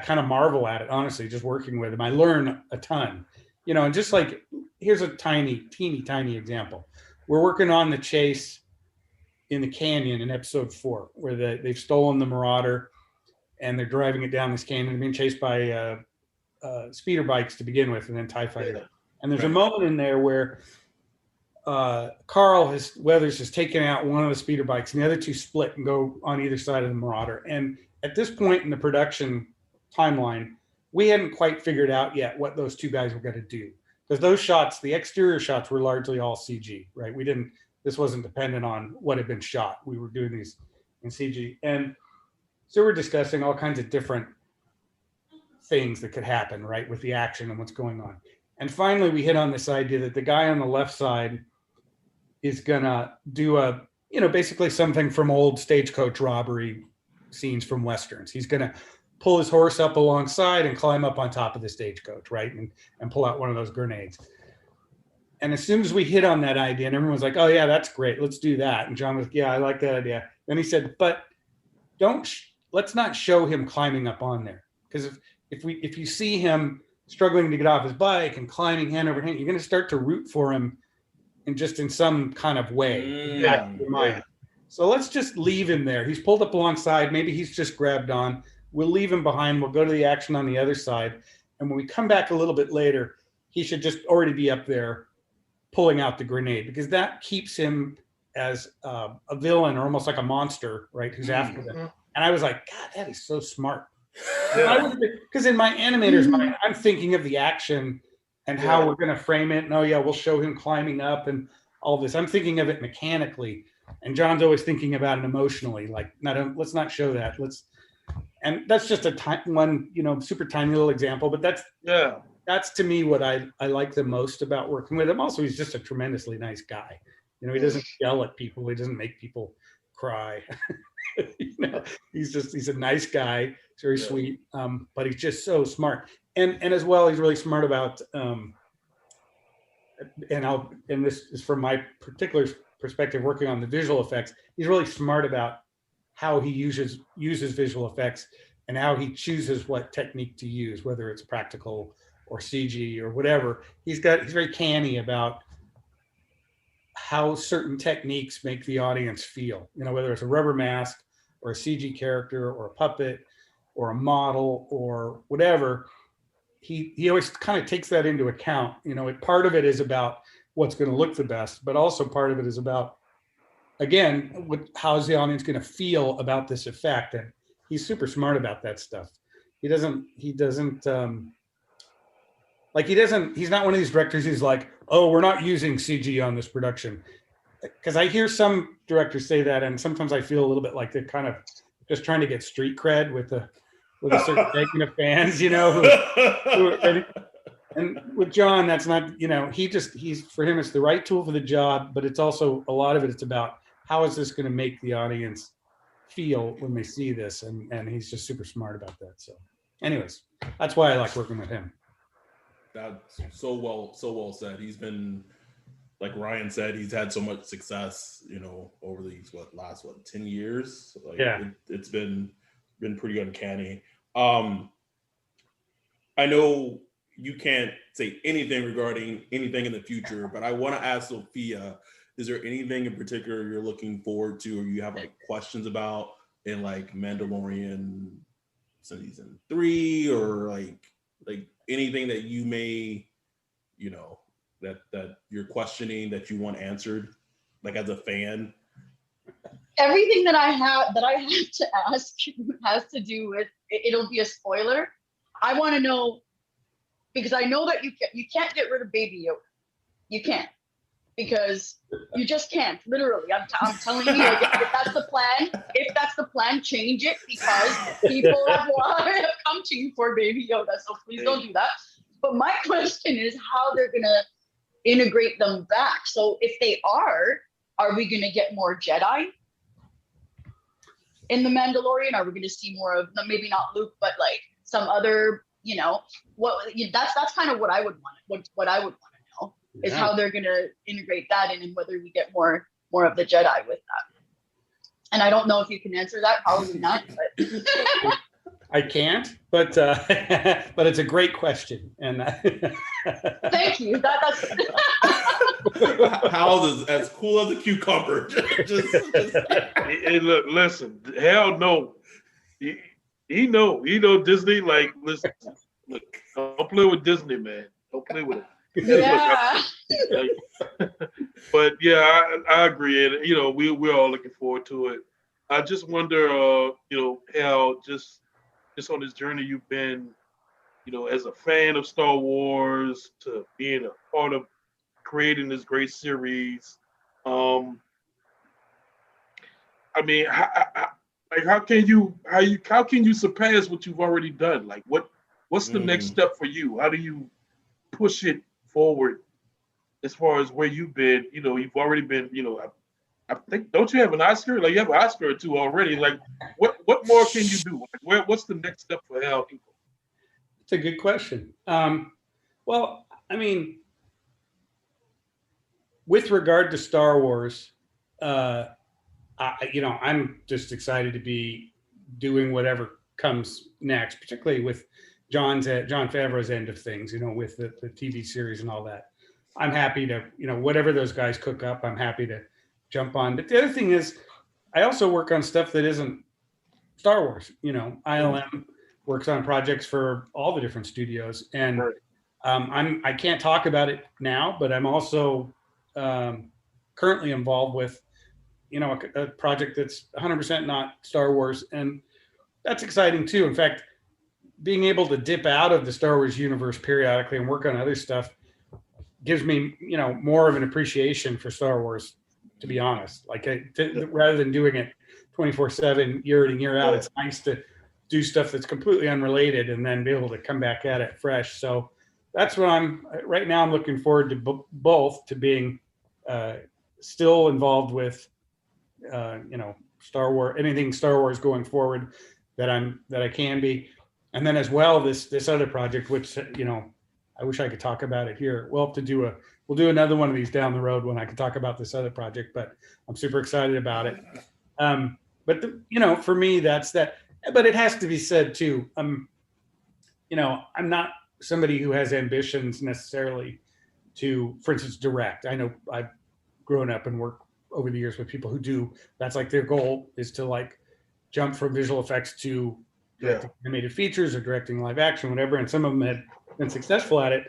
kind of marvel at it, honestly, just working with him. I learn a ton, and just like, here's a teeny tiny example. We're working on the chase in the canyon in episode 4, where they've stolen the Marauder and they're driving it down this canyon. They're being chased by speeder bikes to begin with, and then TIE fighter. And there's a moment in there where Carl Weathers has taken out one of the speeder bikes, and the other two split and go on either side of the Marauder. And at this point in the production timeline, we hadn't quite figured out yet what those two guys were going to do, because those shots, the exterior shots, were largely all CG, right? This wasn't dependent on what had been shot. We were doing these in CG. And so we're discussing all kinds of different things that could happen, right, with the action and what's going on. And finally, we hit on this idea that the guy on the left side is going to do basically something from old stagecoach robbery scenes from Westerns. He's going to pull his horse up alongside and climb up on top of the stagecoach, right, and pull out one of those grenades. And as soon as we hit on that idea, and everyone's like, oh, yeah, that's great. Let's do that. And John was, yeah, I like that idea. Then he said, but let's not show him climbing up on there. Because if you see him struggling to get off his bike and climbing hand over hand, you're going to start to root for him in some kind of way. Yeah. So let's just leave him there. He's pulled up alongside. Maybe he's just grabbed on. We'll leave him behind. We'll go to the action on the other side. And when we come back a little bit later, he should just already be up there pulling out the grenade, because that keeps him as a villain or almost like a monster, right, who's after them. And I was like, God, that is so smart. Because in my animator's mind, I'm thinking of the action and how we're going to frame it. And, oh, yeah, we'll show him climbing up and all this. I'm thinking of it mechanically. And John's always thinking about it emotionally. Like, let's not show that. And that's just one super tiny little example. But that's to me what I like the most about working with him. Also, he's just a tremendously nice guy. He doesn't yell at people. He doesn't make people cry. He's a nice guy. He's very sweet, but he's just so smart. And as well, he's really smart about. And this is from my particular perspective, working on the visual effects. He's really smart about how he uses visual effects and how he chooses what technique to use, whether it's practical or CG or whatever. He's very canny about how certain techniques make the audience feel, whether it's a rubber mask or a CG character or a puppet or a model or whatever. He always kind of takes that into account. Part of it is about what's going to look the best, but also part of it is about, again, how's the audience going to feel about this effect? And he's super smart about that stuff. He's not one of these directors who's like, oh, we're not using CG on this production. Because I hear some directors say that, and sometimes I feel a little bit like they're kind of just trying to get street cred with a certain segment of fans, and with John, that's not, he's for him, it's the right tool for the job, but it's also a lot of it's about how is this going to make the audience feel when they see this, and he's just super smart about that. So, anyways, that's why I like working with him. That's so well said. He's been, like Ryan said, he's had so much success, over these last 10 years. It's been pretty uncanny. I know you can't say anything regarding anything in the future, but I want to ask Sophia, is there anything in particular you're looking forward to, or you have questions about in Mandalorian season 3, or anything that you may, that you're questioning that you want answered, as a fan? Everything that I have to ask has to do with, it'll be a spoiler. I want to know, because I know that you can't get rid of Baby Yoda. You can't, because you just can't. Literally, I'm telling you, if that's the plan, change it, because people have come to you for Baby Yoda. So please don't do that. But my question is how they're gonna integrate them back. So if they are we gonna get more Jedi in The Mandalorian? Are we going to see more of, maybe not Luke, but some other, that's kind of what I would want. What I would want to know is how they're going to integrate that in, and whether we get more of the Jedi with that. And I don't know if you can answer that. Probably not. But I can't, but it's a great question. And thank you. That's Hal is as cool as a cucumber. Hey, look, listen. Hell no. He know Disney. Listen, look, don't play with Disney, man. Don't play with it. Yeah. But yeah, I agree, and we're all looking forward to it. I just wonder, Hal, just on this journey you've been, as a fan of Star Wars to being a part of creating this great series. How can you surpass what you've already done? What's the next step for you? How do you push it forward as far as where you've been? You've already been, I think, don't you have an Oscar? You have an Oscar or 2 already. What more can you do? What's the next step for Hal Hickel? It's a good question. Well, with regard to Star Wars, I'm just excited to be doing whatever comes next, particularly with John Favreau's end of things, with the TV series and all that. I'm happy to, whatever those guys cook up, I'm happy to jump on. But the other thing is, I also work on stuff that isn't Star Wars. ILM works on projects for all the different studios, and I can't talk about it now, but I'm also currently involved with, a project that's 100% not Star Wars, and that's exciting too. In fact, being able to dip out of the Star Wars universe periodically and work on other stuff gives me, more of an appreciation for Star Wars, to be honest. Rather than doing it 24/7, year in and year out, it's nice to do stuff that's completely unrelated and then be able to come back at it fresh. So that's what right now I'm looking forward to both, to being still involved with, Star Wars, anything Star Wars going forward that I can be. And then as well, this other project, which, you know, I wish I could talk about it here. We'll do another one of these down the road when I can talk about this other project, but I'm super excited about it. But you know, for me, that's that, but it has to be said too. You know, I'm not somebody who has ambitions necessarily to, for instance, direct. I know I've grown up and worked over the years with people who do, that's like their goal is to like jump from visual effects to directing animated features or directing live action, whatever. And some of them had been successful at it.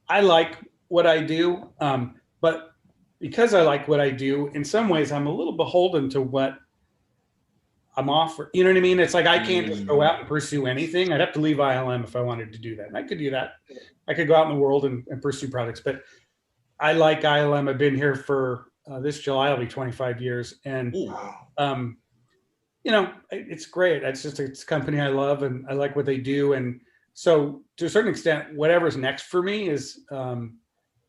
I like what I do, but because I like what I do, in some ways I'm a little beholden to what I'm offered. You know what I mean? It's like I can't just go out and pursue anything. I'd have to leave ILM if I wanted to do that. And I could do that. I could go out in the world and pursue projects, but I like ILM. I've been here for this July, will be 25 years. And, you know, it's great. It's a company I love and I like what they do. And so to a certain extent, whatever's next for me is, I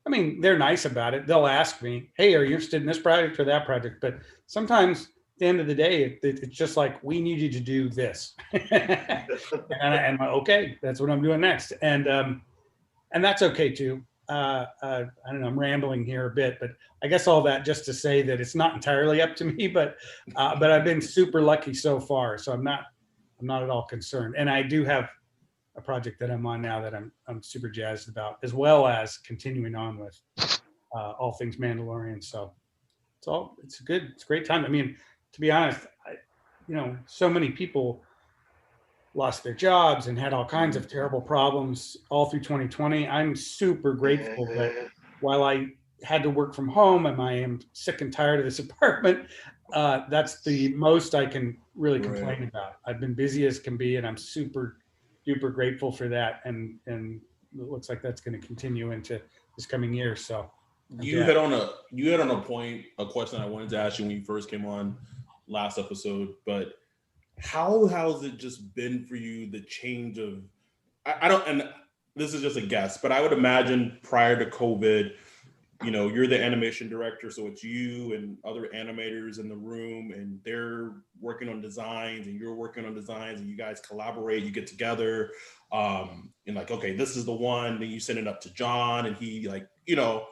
mean, they're nice about it. They'll ask me, hey, are you interested in this project or that project? But sometimes at the end of the day, it's just like, we need you to do this. and I'm like, okay, that's what I'm doing next. And that's okay too. I don't know, I'm rambling here a bit, but I guess all that just to say that it's not entirely up to me, but I've been super lucky so far. So I'm not at all concerned. And I do have a project that I'm on now that I'm super jazzed about, as well as continuing on with all things Mandalorian. So it's a great time. I mean, to be honest, you know, so many people lost their jobs and had all kinds of terrible problems all through 2020. I'm super grateful that while I had to work from home and I am sick and tired of this apartment, that's the most I can really complain about. I've been busy as can be, and I'm super duper grateful for that. And it looks like that's going to continue into this coming year. So you hit on a question I wanted to ask you when you first came on last episode, but how has it just been for you, the change of, I don't, and this is just a guess, but I would imagine prior to COVID, you know, you're the animation director, so it's you and other animators in the room, and they're working on designs, and you're working on designs, and you guys collaborate, you get together, and like, okay, this is the one, then you send it up to John, and he like, you know,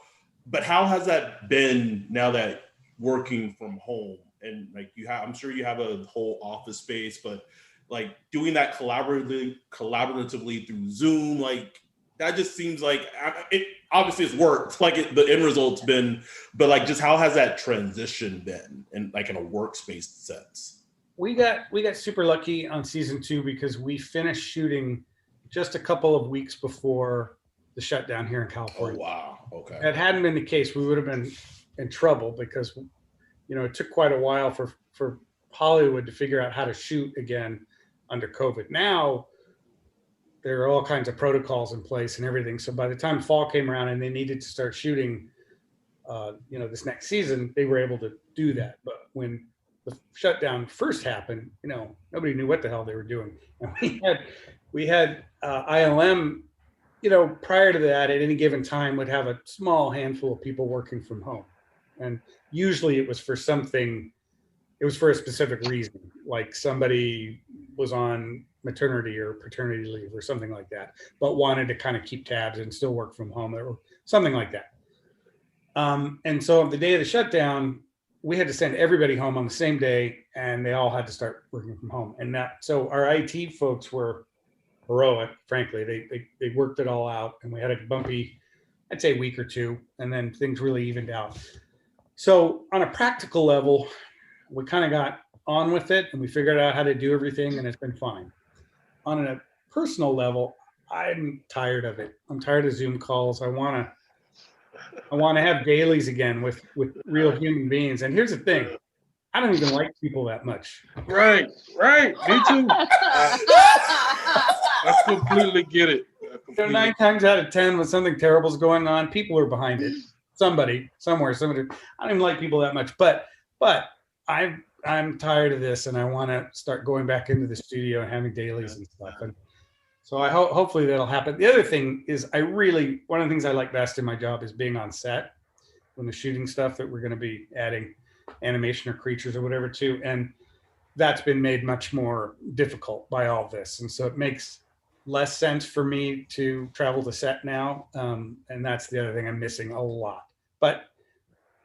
but how has that been now that working from home? And like I'm sure you have a whole office space, but like doing that collaboratively through Zoom, like that just seems like it obviously it's worked, like the end result's been, but like just how has that transition been in like in a workspace sense? We got super lucky on season 2 because we finished shooting just a couple of weeks before the shutdown here in California. Oh, wow. Okay. That hadn't been the case, we would have been in trouble because, you know, it took quite a while for Hollywood to figure out how to shoot again under COVID. Now, there are all kinds of protocols in place and everything. So by the time fall came around and they needed to start shooting, you know, this next season, they were able to do that. But when the shutdown first happened, you know, nobody knew what the hell they were doing. And we had ILM, you know, prior to that, at any given time, would have a small handful of people working from home. And usually it was for something, it was for a specific reason, like somebody was on maternity or paternity leave or something like that, but wanted to kind of keep tabs and still work from home or something like that. And so the day of the shutdown, we had to send everybody home on the same day, and they all had to start working from home. And so our IT folks were heroic, frankly. They worked it all out, and we had a bumpy, I'd say, week or two, and then things really evened out. So on a practical level, we kind of got on with it, and we figured out how to do everything, and it's been fine. On a personal level, I'm tired of it. I'm tired of Zoom calls. I want to have dailies again with real human beings. And here's the thing, I don't even like people that much. Right. Me too. I completely get it. So 9 times out of 10, when something terrible is going on, people are behind it. Somebody, somewhere, somebody. I don't even like people that much, but I'm tired of this, and I want to start going back into the studio and having dailies and stuff. And so I hopefully that'll happen. The other thing is one of the things I like best in my job is being on set when the shooting stuff that we're going to be adding. animation or creatures or whatever too. And that's been made much more difficult by all this. And so it makes less sense for me to travel to set now. And that's the other thing I'm missing a lot. But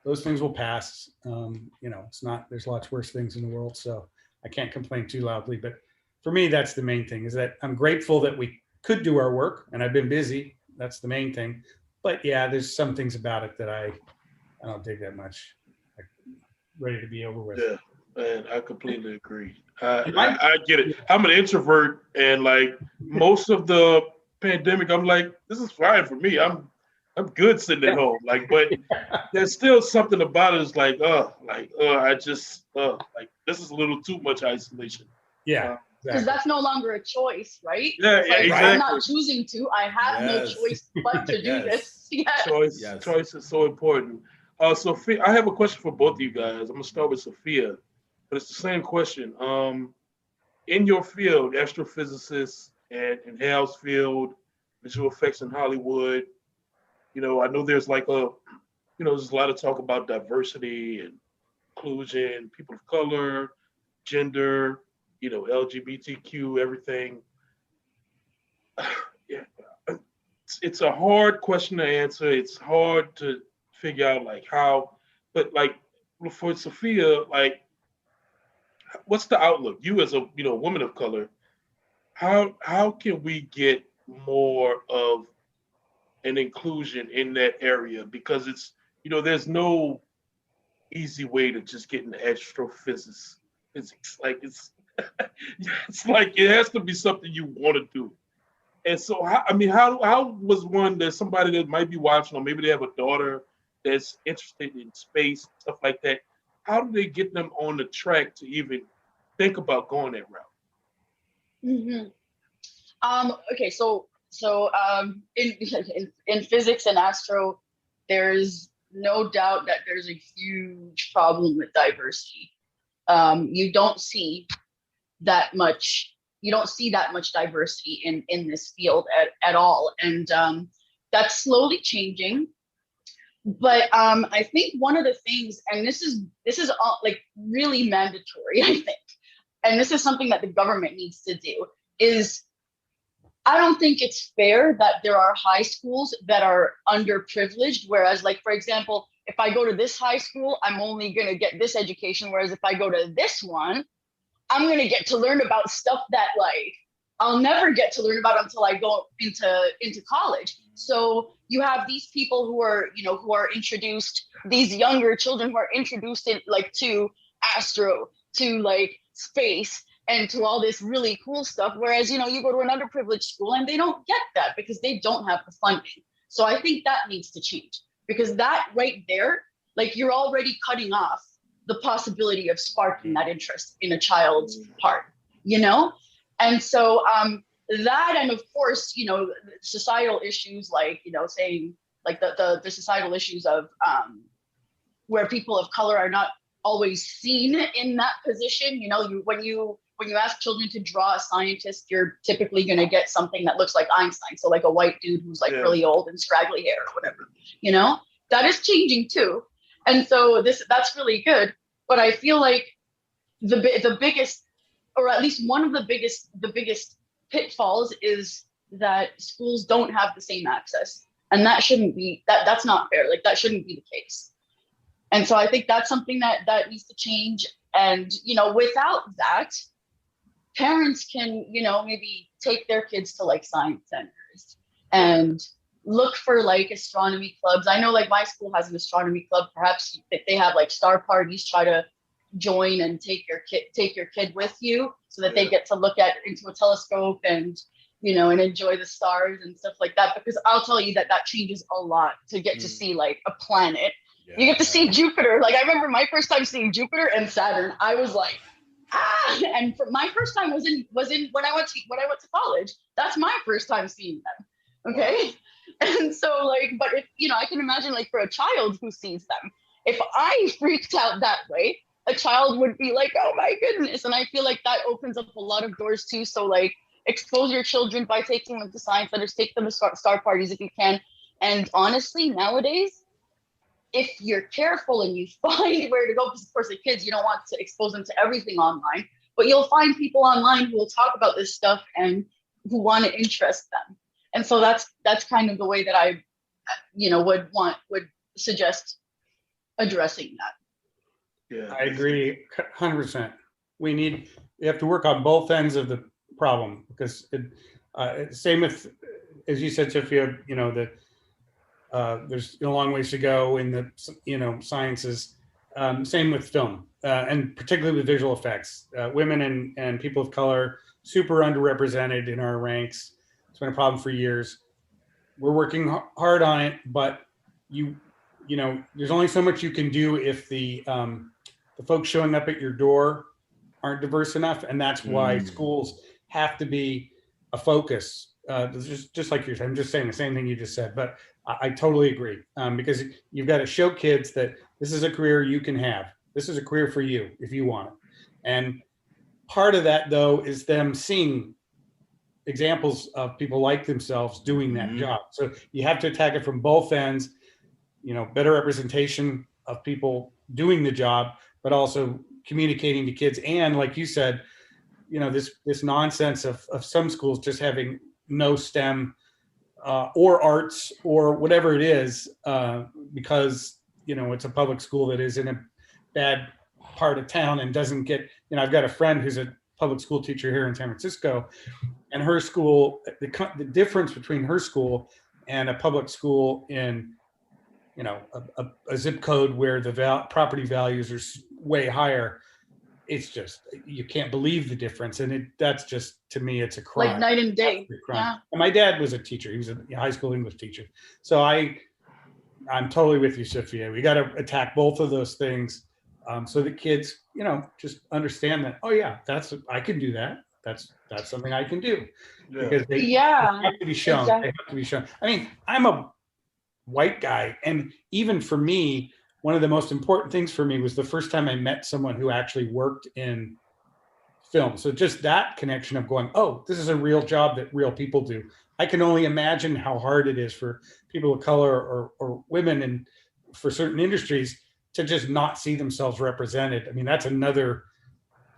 those things will pass. It's not, there's lots worse things in the world. So I can't complain too loudly. But for me, that's the main thing, is that I'm grateful that we could do our work, and I've been busy. That's the main thing. But yeah, there's some things about it that I don't dig that much. Ready to be over with. Yeah, man, I completely agree. I get it. I'm an introvert, and like most of the pandemic, I'm like, this is fine for me. I'm good sitting at home. Like, but there's still something about it. It's like, I just like, this is a little too much isolation. Yeah. Because that's no longer a choice, right? Yeah, it's like, exactly. I'm not choosing to. I have no choice but to do this. Yes. Choice is so important. Sophia, I have a question for both of you guys. I'm gonna start with Sophia, but it's the same question. In your field, astrophysicists and in Hal's field, visual effects in Hollywood, I know there's like there's a lot of talk about diversity and inclusion, people of color, gender, LGBTQ, everything. Yeah, it's a hard question to answer. It's hard to figure out like how, but like for Sophia, like, what's the outlook? You as a woman of color, how can we get more of an inclusion in that area? Because it's there's no easy way to just get into astrophysics. Like it's like it has to be something you want to do. And so, how was one that somebody that might be watching, or maybe they have a daughter that's interested in space, stuff like that, how do they get them on the track to even think about going that route? Mm-hmm. Okay, so in physics and astro, there's no doubt that there's a huge problem with diversity. You don't see that much diversity in this field at all, and that's slowly changing. But I think one of the things, and this is like really mandatory, I think, and this is something that the government needs to do, is I don't think it's fair that there are high schools that are underprivileged, whereas, like, for example, if I go to this high school, I'm only going to get this education, whereas if I go to this one, I'm going to get to learn about stuff that, like, I'll never get to learn about until I go into college. So you have these people who are introduced, these younger children who are introduced to astro, to like space, and to all this really cool stuff. Whereas, you go to an underprivileged school and they don't get that because they don't have the funding. So I think that needs to change, because that right there, like, you're already cutting off the possibility of sparking that interest in a child's heart, And so that, and of course, societal issues like, saying like the societal issues of where people of color are not always seen in that position. When you ask children to draw a scientist, you're typically going to get something that looks like Einstein. So like a white dude who's like really old and scraggly hair or whatever, that is changing too. And so that's really good. But I feel like the biggest, or at least one of the biggest pitfalls, is that schools don't have the same access. And that shouldn't be, that's not fair. Like, that shouldn't be the case. And so I think that's something that needs to change. And, without that, parents can, maybe take their kids to like science centers and look for like astronomy clubs. I know like my school has an astronomy club. Perhaps if they have like star parties, try to join and take your kid with you, so that they get to look into a telescope and and enjoy the stars and stuff like that. Because I'll tell you that changes a lot to get to see like a planet. You get to see Jupiter. Like, I remember my first time seeing Jupiter and Saturn. I was like, and for my first time was in when I went to college. That's my first time seeing them. Okay. And so like, but if I can imagine like for a child who sees them, if I freaked out that way, a child would be like, oh my goodness. And I feel like that opens up a lot of doors too. So like, expose your children by taking them to science centers, take them to star parties if you can. And honestly, nowadays, if you're careful and you find where to go, because of course the kids, you don't want to expose them to everything online, but you'll find people online who will talk about this stuff and who want to interest them. And so that's kind of the way that I, would suggest addressing that. Yeah, I agree 100%. We have to work on both ends of the problem, because same with, as you said, Sophia, there's a long ways to go in the, sciences. Same with film, and particularly with visual effects. Women and people of color, super underrepresented in our ranks. It's been a problem for years. We're working hard on it, but there's only so much you can do if the folks showing up at your door aren't diverse enough, and that's why schools have to be a focus. Just like you're saying, I'm just saying the same thing you just said, but I totally agree, because you've got to show kids that this is a career you can have. This is a career for you if you want it. And part of that, though, is them seeing examples of people like themselves doing that job. So you have to attack it from both ends, better representation of people doing the job, but also communicating to kids. And like you said, this nonsense of some schools just having no STEM or arts or whatever it is, because it's a public school that is in a bad part of town and doesn't get, I've got a friend who's a public school teacher here in San Francisco, and her school, the difference between her school and a public school in a zip code where the property values are way higher, it's just, you can't believe the difference. And that's just, to me, it's a crime. Like night and day. Yeah. And my dad was a teacher. He was a high school English teacher. So I'm totally with you, Sophia. We got to attack both of those things, so that kids, just understand that, oh yeah, I can do that. That's something I can do. Yeah. Because they have to be shown. Exactly. They have to be shown. I mean, I'm a white guy, and even for me, one of the most important things for me was the first time I met someone who actually worked in film. So just that connection of going, oh, this is a real job that real people do. I can only imagine how hard it is for people of color or women, and for certain industries, to just not see themselves represented. I mean, that's another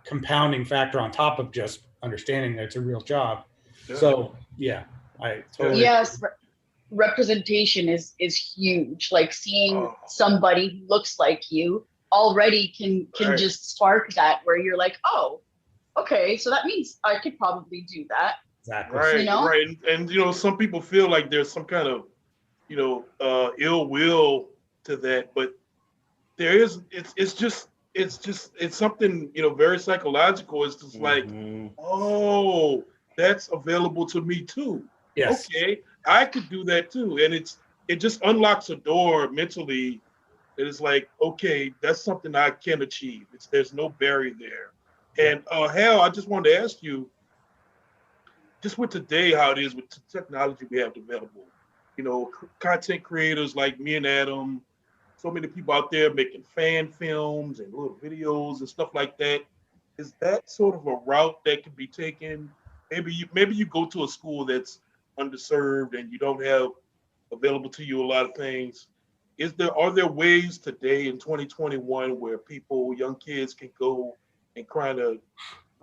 compounding factor on top of just understanding that it's a real job. Yeah. So yeah, I totally agree. Representation is huge. Like seeing somebody who looks like you already can just spark that, where you're like, oh, okay, so that means I could probably do that. Exactly. Right. Right. And some people feel like there's some kind of ill will to that, but there is. It's something very psychological. It's just like, oh, that's available to me too. Yes. Okay, I could do that too. And it just unlocks a door mentally that is like, okay, that's something I can achieve. There's no barrier there. And Hal, I just wanted to ask you, just with today, how it is with the technology we have available, content creators like me and Adam, so many people out there making fan films and little videos and stuff like that. Is that sort of a route that can be taken? Maybe you go to a school that's underserved and you don't have available to you a lot of things. Are there ways today in 2021 where young kids can go and kind of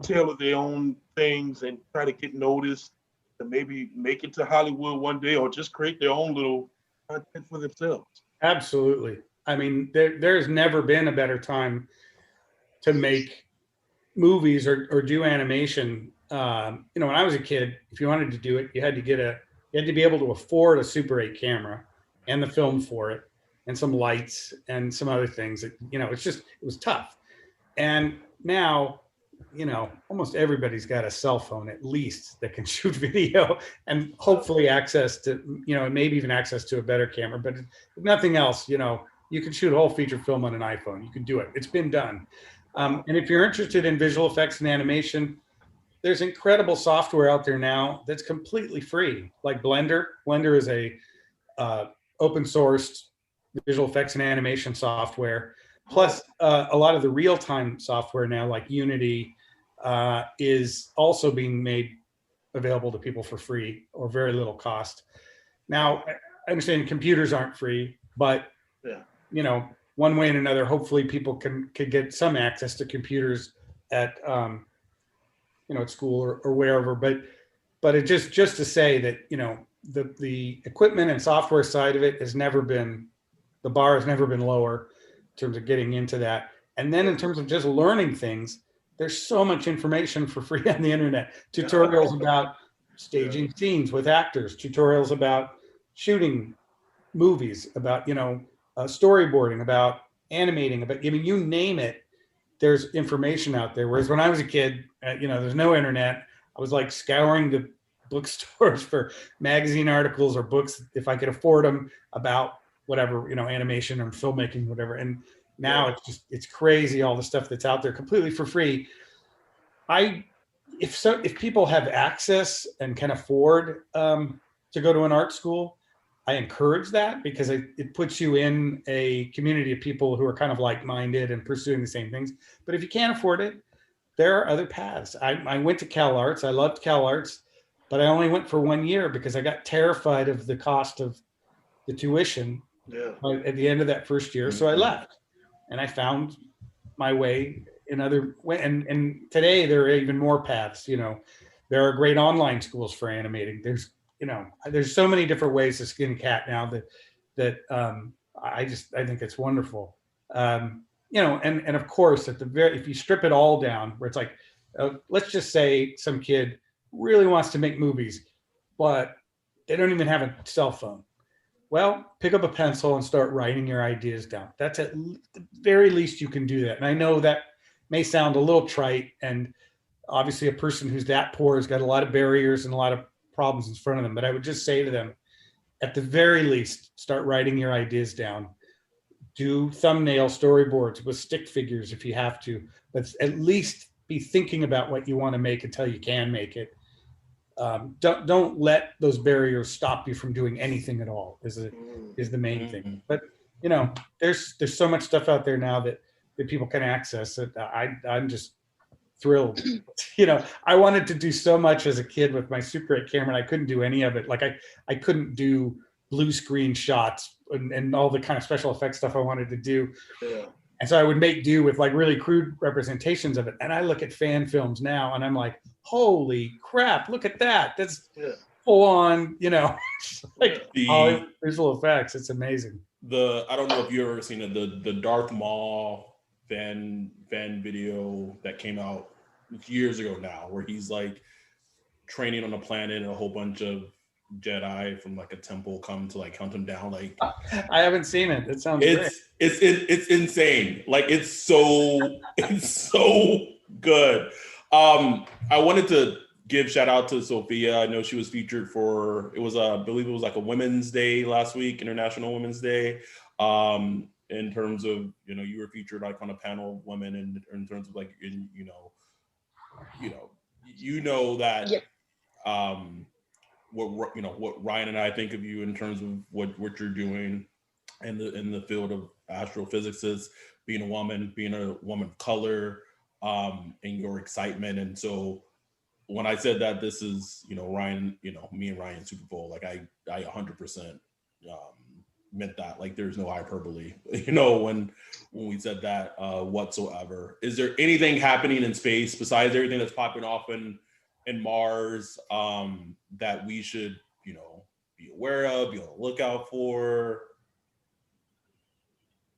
tailor their own things and try to get noticed, to maybe make it to Hollywood one day, or just create their own little content for themselves? Absolutely. I mean, there's never been a better time to make movies or do animation. When I was a kid, if you wanted to do it, you had to be able to afford a Super 8 camera and the film for it, and some lights and some other things. It was tough. And now, almost everybody's got a cell phone at least that can shoot video, and hopefully access to, maybe even access to a better camera. But if nothing else, you can shoot a whole feature film on an iPhone. You can do it. It's been done. And if you're interested in visual effects and animation, there's incredible software out there now that's completely free, like Blender. Blender is a open sourced visual effects and animation software. Plus, a lot of the real-time software now, like Unity, is also being made available to people for free or very little cost. Now, I understand computers aren't free, but one way and another, hopefully people can get some access to computers at, at school or wherever. But it just to say that, the equipment and software side of it the bar has never been lower in terms of getting into that. And then in terms of just learning things, there's so much information for free on the internet. Tutorials about staging scenes with actors, tutorials about shooting movies, about, storyboarding, about animating, about, you name it, there's information out there. Whereas when I was a kid, there's no internet. I was like scouring the bookstores for magazine articles or books, if I could afford them, about whatever, animation or filmmaking, whatever. And now it's crazy, all the stuff that's out there completely for free. If people have access and can afford to go to an art school, I encourage that, because it puts you in a community of people who are kind of like-minded and pursuing the same things. But if you can't afford it, there are other paths. I went to Cal Arts. I loved Cal Arts, but I only went for 1 year because I got terrified of the cost of the tuition at the end of that first year. So I left, and I found my way in other way. And today there are even more paths. There are great online schools for animating. There's so many different ways to skin a cat now that I think it's wonderful. And of course, if you strip it all down, where it's like, let's just say some kid really wants to make movies, but they don't even have a cell phone. Well, pick up a pencil and start writing your ideas down. That's at the very least you can do that. And I know that may sound a little trite, and obviously a person who's that poor has got a lot of barriers and a lot of problems in front of them. But I would just say to them, at the very least, start writing your ideas down. Do thumbnail storyboards with stick figures if you have to, but at least be thinking about what you want to make until you can make it. Don't let those barriers stop you from doing anything at all. Is the main thing. But there's so much stuff out there now that people can access. That I'm just thrilled. I wanted to do so much as a kid with my Super 8 camera, and I couldn't do any of it. Like I couldn't do blue screen shots and all the kind of special effects stuff I wanted to do. Yeah. And so I would make do with like really crude representations of it. And I look at fan films now and I'm like, holy crap, look at that. That's full on, like all visual effects. It's amazing. I don't know if you've ever seen it, the Darth Maul fan video that came out years ago now, where he's like training on a planet and a whole bunch of Jedi from like a temple come to like hunt him down. Like, I haven't seen it. It sounds great. It's insane. Like it's so good. I wanted to give shout out to Sophia. I know she was featured for, I believe it was like a Women's Day last week, International Women's Day. In terms of, you were featured like on a panel of women, and in terms of like, that, yep. What Ryan and I think of you in terms of what you're doing in the field of astrophysicists, being a woman of color, and your excitement. And so when I said that this is, Ryan, me and Ryan Super Bowl, like I 100% meant that. Like there's no hyperbole, when we said that whatsoever. Is there anything happening in space besides everything that's popping off in Mars that we should, be aware of, be on the lookout for?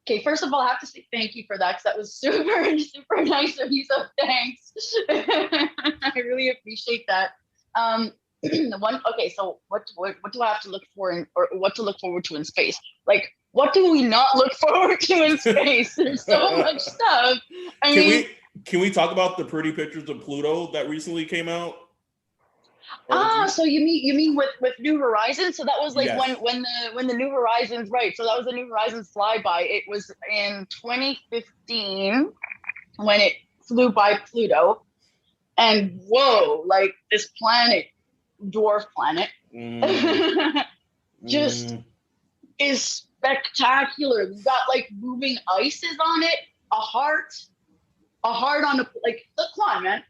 Okay, first of all, I have to say thank you for that, because that was super, super nice of you. So thanks. I really appreciate that. So what do I have to look for or what to look forward to in space? Like, what do we not look forward to in space? There's so much stuff. Can we talk about the pretty pictures of Pluto that recently came out? So you mean with New Horizons? So that was like yes. when the New Horizons, right? So that was the New Horizons flyby. It was in 2015 when it flew by Pluto, and whoa, like this planet, dwarf planet, just is spectacular. We got like moving ices on it, a heart on like come on, man.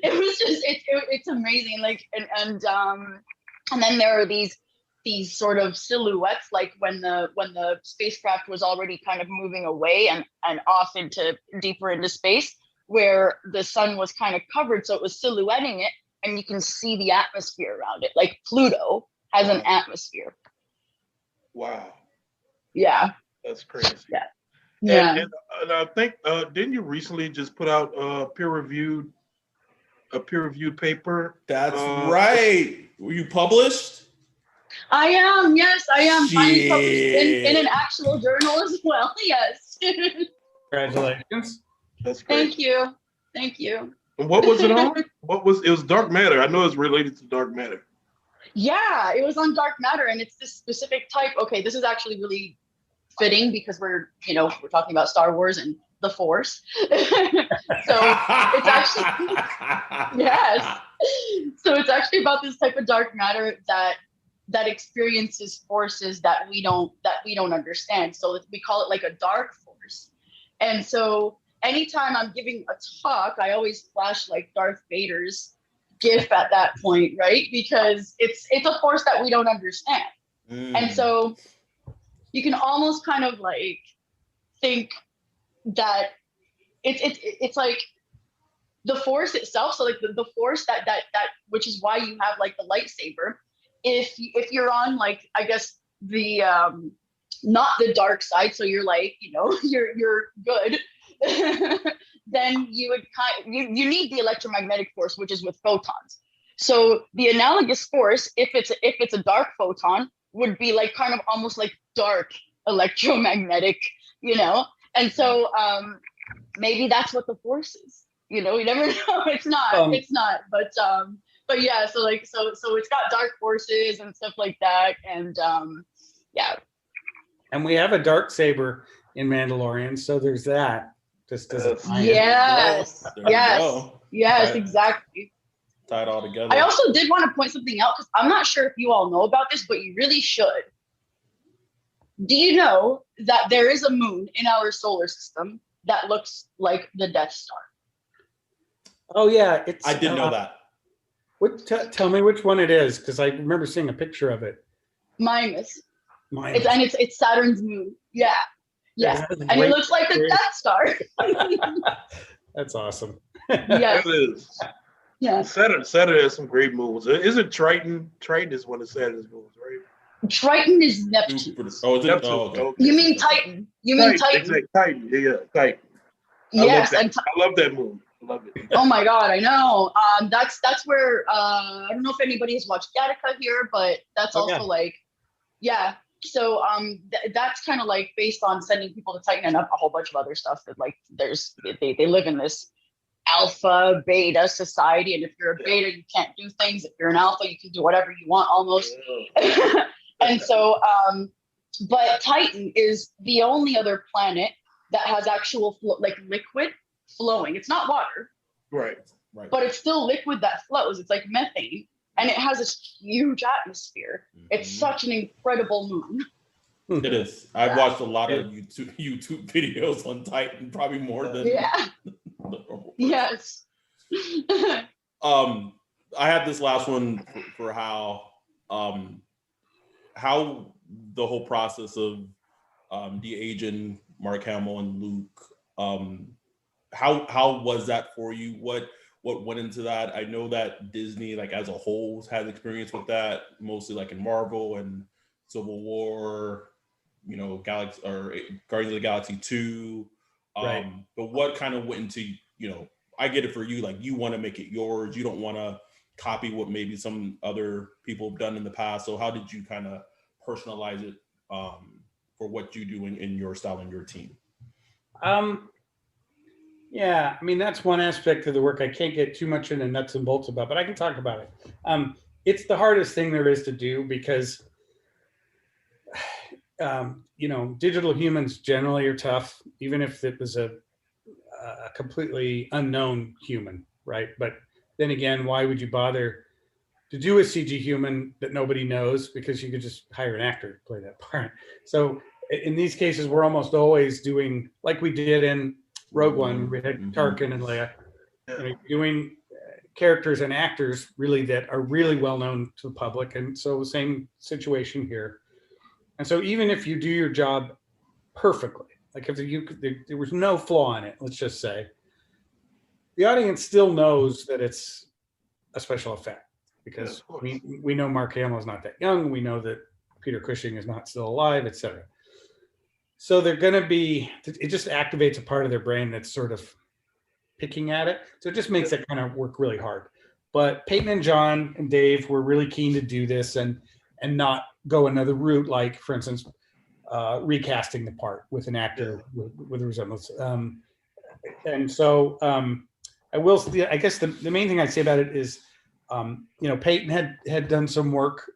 It was just it's amazing. Like and then there are these these sort of silhouettes, like when the spacecraft was already kind of moving away and off into deeper into space, where the sun was kind of covered, so it was silhouetting it, and you can see the atmosphere around it. Like Pluto has an atmosphere. Wow. Yeah. That's crazy. Yeah. Yeah. And I think didn't you recently just put out a peer-reviewed paper? That's right. Were you published? I am. Yes, I am. Finally published Shit. in an actual journal as well. Yes. Congratulations. That's great. Thank you. Thank you. And what was it on? It was dark matter. I know it's related to dark matter. Yeah, it was on dark matter, and it's this specific type. Okay, this is actually really fitting because we're talking about Star Wars and the Force. So it's actually yes. So it's actually about this type of dark matter that experiences forces that we don't understand. So we call it like a dark force. And so anytime I'm giving a talk, I always flash like Darth Vader's GIF at that point, right? Because it's a force that we don't understand. And so you can almost kind of like think that it's like the force itself. So like the force that which is why you have like the lightsaber. If you're on like, I guess the not the dark side, so you're like, you're good, then you would you need the electromagnetic force, which is with photons. So the analogous force, if it's a dark photon, would be like kind of almost like dark electromagnetic, and so maybe that's what the force is. You never know. It's not, but yeah, so it's got dark forces and stuff like that, and yeah. And we have a dark saber in Mandalorian, so there's that. Just as yes, exactly. Tie it all together. I also did want to point something out because I'm not sure if you all know about this, but you really should. Do you know that there is a moon in our solar system that looks like the Death Star? Oh yeah, I didn't know that. Tell me which one it is, because I remember seeing a picture of it. Mimas. It's Saturn's moon. Yeah. Yeah. And it looks like the Death Star. That's awesome. Yeah. It is. Yeah. Saturn has some great moons. Isn't Triton? Triton is one of Saturn's moons, right? Triton is Neptune. Oh, is it? Neptune. Oh, okay. You mean Titan? Titan? Exactly. Titan. Yeah, Titan. Yes, I love that moon. I love it. Oh my God, I know. That's where I don't know if anybody has watched Gattaca here, but that's also like, yeah. So that's kind of like based on sending people to Titan and a whole bunch of other stuff that like they live in this alpha beta society, and if you're a beta you can't do things. If you're an alpha you can do whatever you want almost. And so but Titan is the only other planet that has actual like liquid flowing. It's not water, right, but it's still liquid that flows. It's like methane, and it has this huge atmosphere. It's such an incredible moon. It is. I've watched a lot of YouTube videos on Titan, probably more than the normal person. Yes. I have this last one for how the whole process of de-aging Mark Hamill and Luke, how was that for you? What went into that? I know that Disney, like as a whole, has experience with that, mostly like in Marvel and Civil War, Galaxy or Guardians of the Galaxy 2. Right. But what kind of went into, I get it for you, like you want to make it yours. You don't want to copy what maybe some other people have done in the past. So how did you kind of personalize it for what you do in your style and your team? Yeah, I mean, that's one aspect of the work I can't get too much into nuts and bolts about, but I can talk about it. It's the hardest thing there is to do because, digital humans generally are tough, even if it was a completely unknown human, right? But then again, why would you bother to do a CG human that nobody knows? Because you could just hire an actor to play that part. So in these cases, we're almost always doing, like we did in Rogue One, we had Tarkin and Leia, doing characters and actors really that are really well known to the public. And so same situation here. And so even if you do your job perfectly, like if there was no flaw in it, let's just say, the audience still knows that it's a special effect because we know Mark Hamill is not that young. We know that Peter Cushing is not still alive, etc. So they're going to be, it just activates a part of their brain that's sort of picking at it. So it just makes it kind of work really hard. But Peyton and John and Dave were really keen to do this and not go another route, like, for instance, recasting the part with an actor with a resemblance. And so I guess the main thing I'd say about it is, Peyton had done some work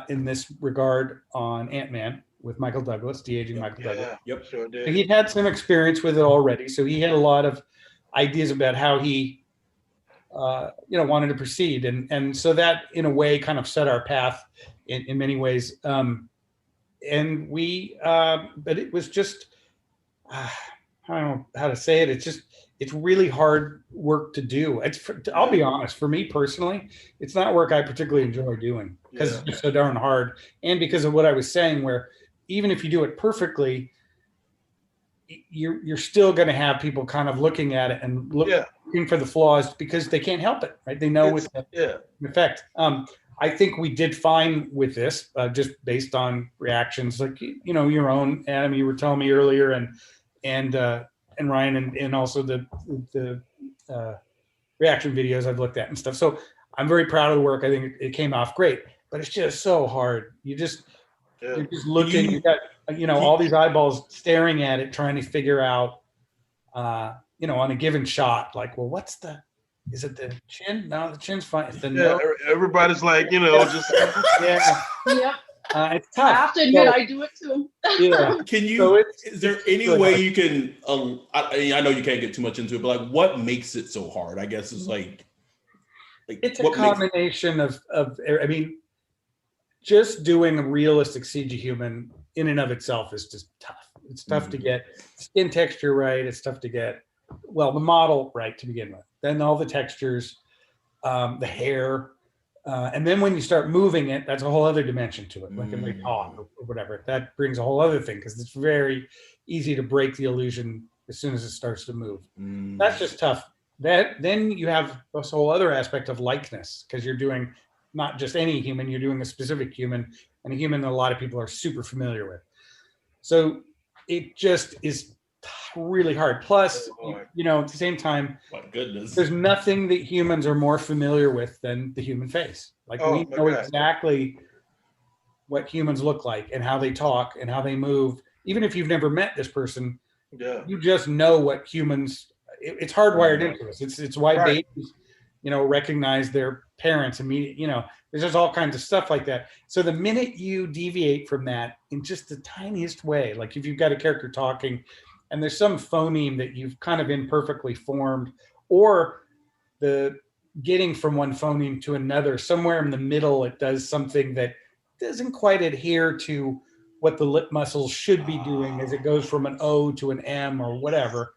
in this regard on Ant-Man with Michael Douglas, de-aging Michael Douglas. Yep, sure did. So he'd had some experience with it already. So he had a lot of ideas about how he, wanted to proceed. And so that, in a way, kind of set our path in many ways. And we, but it was just, I don't know how to say it. It's really hard work to do. I'll be honest, for me personally, it's not work I particularly enjoy doing because it's just so darn hard. And because of what I was saying, where even if you do it perfectly, you're still going to have people kind of looking at it and looking for the flaws because they can't help it, right? They know it's an effect. I think we did fine with this, just based on reactions, like your own, Adam. You were telling me earlier, and Ryan, and also the reaction videos I've looked at and stuff. So I'm very proud of the work. I think it came off great, but it's just so hard. You're just looking. You got all these eyeballs staring at it, trying to figure out, on a given shot, like, well, is it the chin? No, the chin's fine. It's the nose. Everybody's like, just Yeah. It's tough. I have to admit, I do it too. Yeah. Can you? Is there any way you can? I know you can't get too much into it, but like, what makes it so hard? I guess is like it's a combination of. I mean, just doing a realistic CG human in and of itself is just tough. It's tough to get skin texture right. It's tough to get the model right to begin with. Then all the textures, the hair. And then when you start moving it, that's a whole other dimension to it, like it might talk or whatever. That brings a whole other thing because it's very easy to break the illusion as soon as it starts to move. That's just tough. Then you have this whole other aspect of likeness because you're doing not just any human, you're doing a specific human, and a human that a lot of people are super familiar with. So it just is really hard. Plus, at the same time, my goodness, there's nothing that humans are more familiar with than the human face. Like we know exactly what humans look like and how they talk and how they move. Even if you've never met this person, you just know what humans. It's hardwired into us. It's why babies, recognize their parents immediately. There's just all kinds of stuff like that. So the minute you deviate from that in just the tiniest way, like if you've got a character talking and there's some phoneme that you've kind of imperfectly formed, or the getting from one phoneme to another, somewhere in the middle, it does something that doesn't quite adhere to what the lip muscles should be doing as it goes from an O to an M or whatever,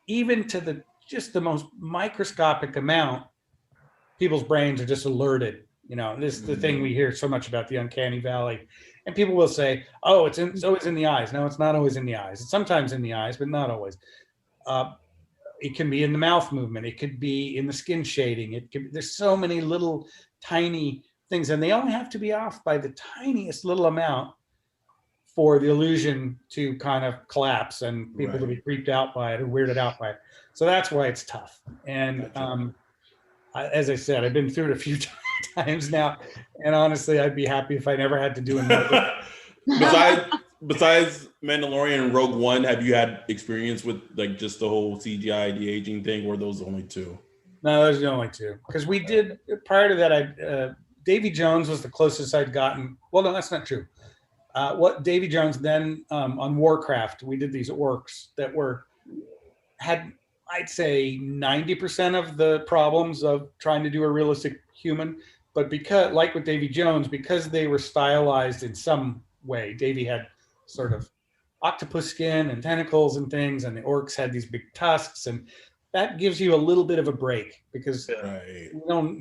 even to the most microscopic amount, people's brains are just alerted. This is the thing we hear so much about, the uncanny valley. And people will say, it's always in the eyes. No, it's not always in the eyes. It's sometimes in the eyes, but not always. It can be in the mouth movement. It could be in the skin shading. There's so many little tiny things, and they only have to be off by the tiniest little amount for the illusion to kind of collapse and people to be creeped out by it or weirded out by it. So that's why it's tough. And as I said, I've been through it a few times now, and honestly, I'd be happy if I never had to do another. Besides Mandalorian and Rogue One, have you had experience with like just the whole CGI de-aging thing, or those only two? No, those are the only two. Because we did, prior to that, Davy Jones was the closest I'd gotten. Well, no, that's not true. Davy Jones, then on Warcraft, we did these orcs that had I'd say 90% of the problems of trying to do a realistic human, but because, like with Davy Jones, because they were stylized in some way, Davy had sort of octopus skin and tentacles and things, and the orcs had these big tusks, and that gives you a little bit of a break because Right.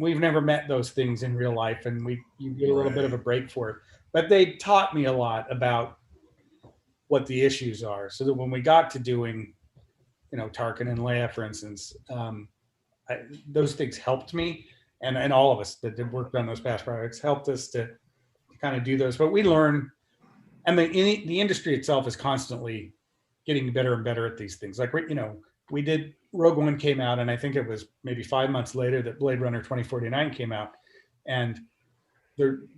we've never met those things in real life, and you get a little bit of a break for it. But they taught me a lot about what the issues are, so that when we got to doing, Tarkin and Leia, for instance, those things helped me, and all of us that did work on those past projects helped us to kind of do those. But we learn, and the industry itself is constantly getting better and better at these things. Like, we did Rogue One came out, and I think it was maybe 5 months later that Blade Runner 2049 came out, and the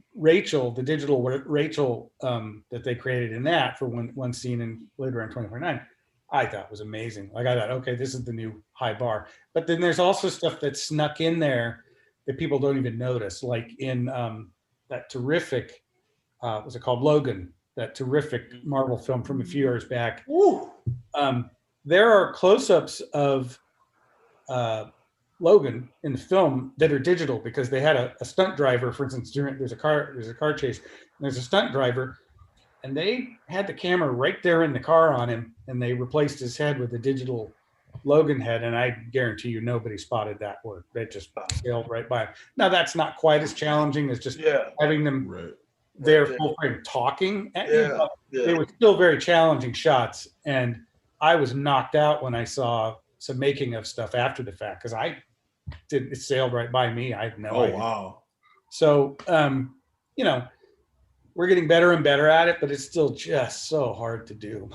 digital Rachel that they created in that for one scene in Blade Runner 2049, I thought was amazing. Like, I thought, okay, this is the new high bar. But then there's also stuff that's snuck in there that people don't even notice, like in that terrific, was it called Logan? That terrific Marvel film from a few years back. There are close-ups of Logan in the film that are digital because they had a stunt driver, for instance, there's a car chase, and there's a stunt driver, and they had the camera right there in the car on him, and they replaced his head with a digital Logan head, and I guarantee you nobody spotted that work. They just sailed right by him. Now, that's not quite as challenging as just having them there full frame talking at you, but they were still very challenging shots, and I was knocked out when I saw some making of stuff after the fact, because it sailed right by me. I had no idea. Wow. So, we're getting better and better at it, but it's still just so hard to do.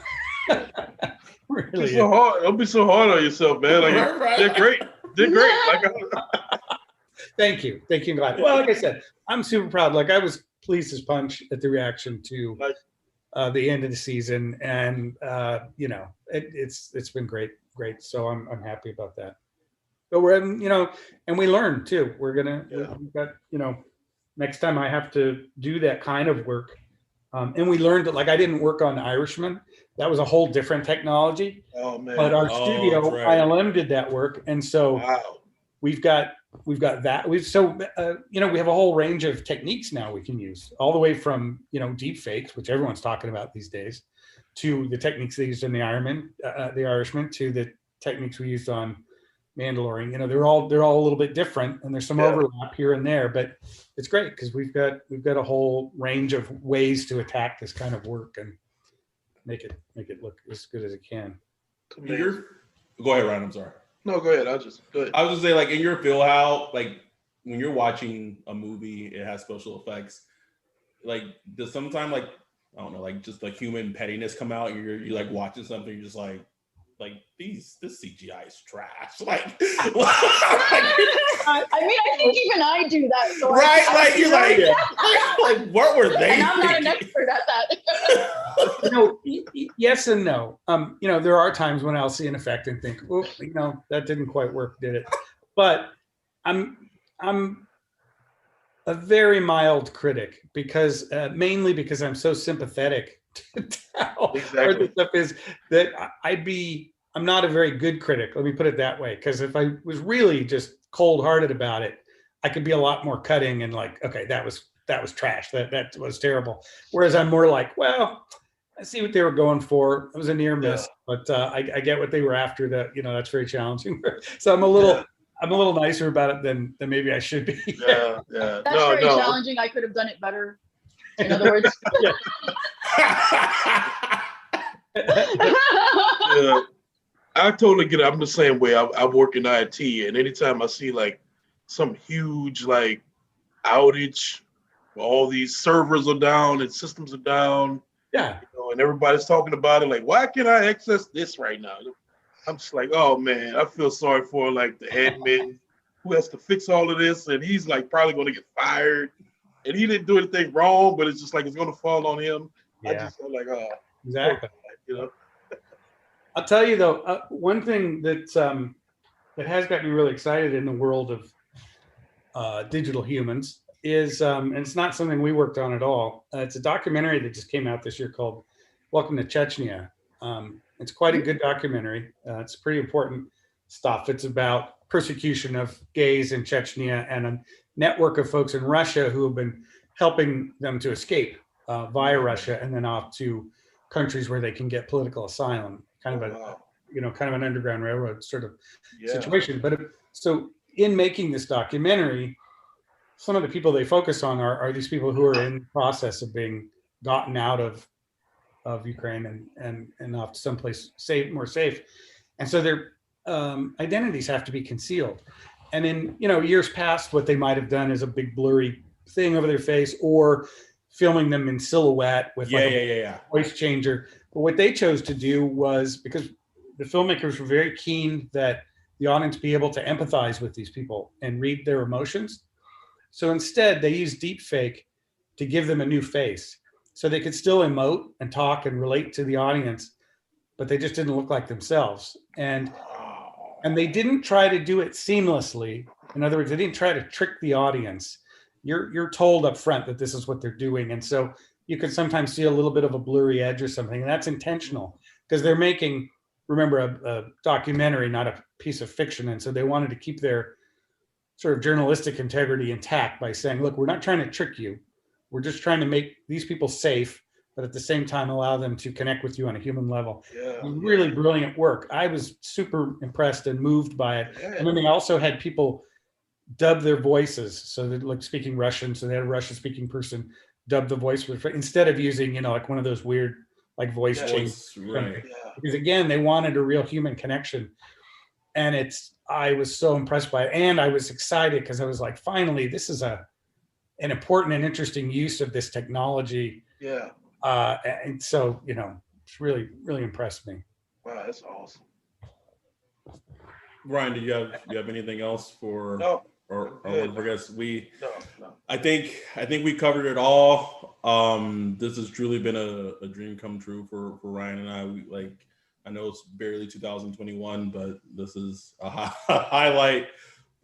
Really, so hard. Don't be so hard on yourself, man. Like, they're great. They're great. Thank you. Glad. Well, like I said, I'm super proud. Like, I was pleased as punch at the reaction to the end of the season, and it's been great. So I'm happy about that. But we're and we learn too. We've got next time I have to do that kind of work, and we learned that, like, I didn't work on Irishman. That was a whole different technology. Oh man! But our studio ILM did that work, and so we've got that. We have a whole range of techniques now we can use, all the way from deep fakes, which everyone's talking about these days, to the techniques they used in the Irishman, to the techniques we used on Mandalorian. They're all a little bit different, and there's some overlap here and there, but it's great because we've got a whole range of ways to attack this kind of work and make it look as good as it can. Go ahead, Ryan. I'm sorry. No, go ahead. I was just say, like, in your feel, how, like, when you're watching a movie, it has special effects. Like, does sometimes, like, I don't know, like, just like human pettiness come out, and you're like watching something, you're just like this CGI is trash. Like, I mean, I think even I do that. So you're like, what were they? And I'm not an expert at that. Yes and no. There are times when I'll see an effect and think, oh, that didn't quite work, did it? But I'm a very mild critic because mainly because I'm so sympathetic to how hard the stuff is that I'm not a very good critic. Let me put it that way. Because if I was really just cold-hearted about it, I could be a lot more cutting and like, okay, that was trash. That was terrible. Whereas I'm more like, well, I see what they were going for. It was a near miss, but I get what they were after. That that's very challenging. So I'm a little nicer about it than maybe I should be. Yeah. That's very challenging. I could have done it better. In other words. I totally get it. I'm the same way. I work in IT, and anytime I see like some huge like outage, all these servers are down and systems are down, and everybody's talking about it, like, why can't I access this right now? I'm just like, oh man, I feel sorry for like the admin who has to fix all of this, and he's like probably going to get fired, and he didn't do anything wrong, but it's just like it's going to fall on him. I just feel like, oh, exactly. I'll tell you though, one thing that has got me really excited in the world of digital humans is, and it's not something we worked on at all. It's a documentary that just came out this year called "Welcome to Chechnya." It's quite a good documentary. It's pretty important stuff. It's about persecution of gays in Chechnya and a network of folks in Russia who have been helping them to escape via Russia and then off to countries where they can get political asylum. Kind of kind of an Underground Railroad sort of situation. But so in making this documentary, some of the people they focus on are these people who are in the process of being gotten out of Ukraine and off to someplace more safe. And so their identities have to be concealed. And in years past, what they might have done is a big blurry thing over their face, or filming them in silhouette with a voice changer. But what they chose to do was, because the filmmakers were very keen that the audience be able to empathize with these people and read their emotions. So instead, they used deepfake to give them a new face, so they could still emote and talk and relate to the audience, but they just didn't look like themselves. And they didn't try to do it seamlessly. In other words, they didn't try to trick the audience. You're told up front that this is what they're doing. And so you can sometimes see a little bit of a blurry edge or something. And that's intentional, because they're making, remember, a documentary, not a piece of fiction. And so they wanted to keep their sort of journalistic integrity intact by saying, look, we're not trying to trick you. We're just trying to make these people safe, but at the same time allow them to connect with you on a human level. Really brilliant work. I was super impressed and moved by it. And then they also had people dub their voices, so they're like speaking Russian, so they had a Russian speaking person dub the voice instead of using like one of those weird like voice changes. Because again, they wanted a real human connection. And I was so impressed by it, and I was excited because I was like, finally, this is an important and interesting use of this technology. And so, it's really, really impressed me. Wow, that's awesome. Ryan, do you have anything else for? No. Or I guess No. I think we covered it all. This has truly been a dream come true for Ryan and I. I know it's barely 2021, but this is a highlight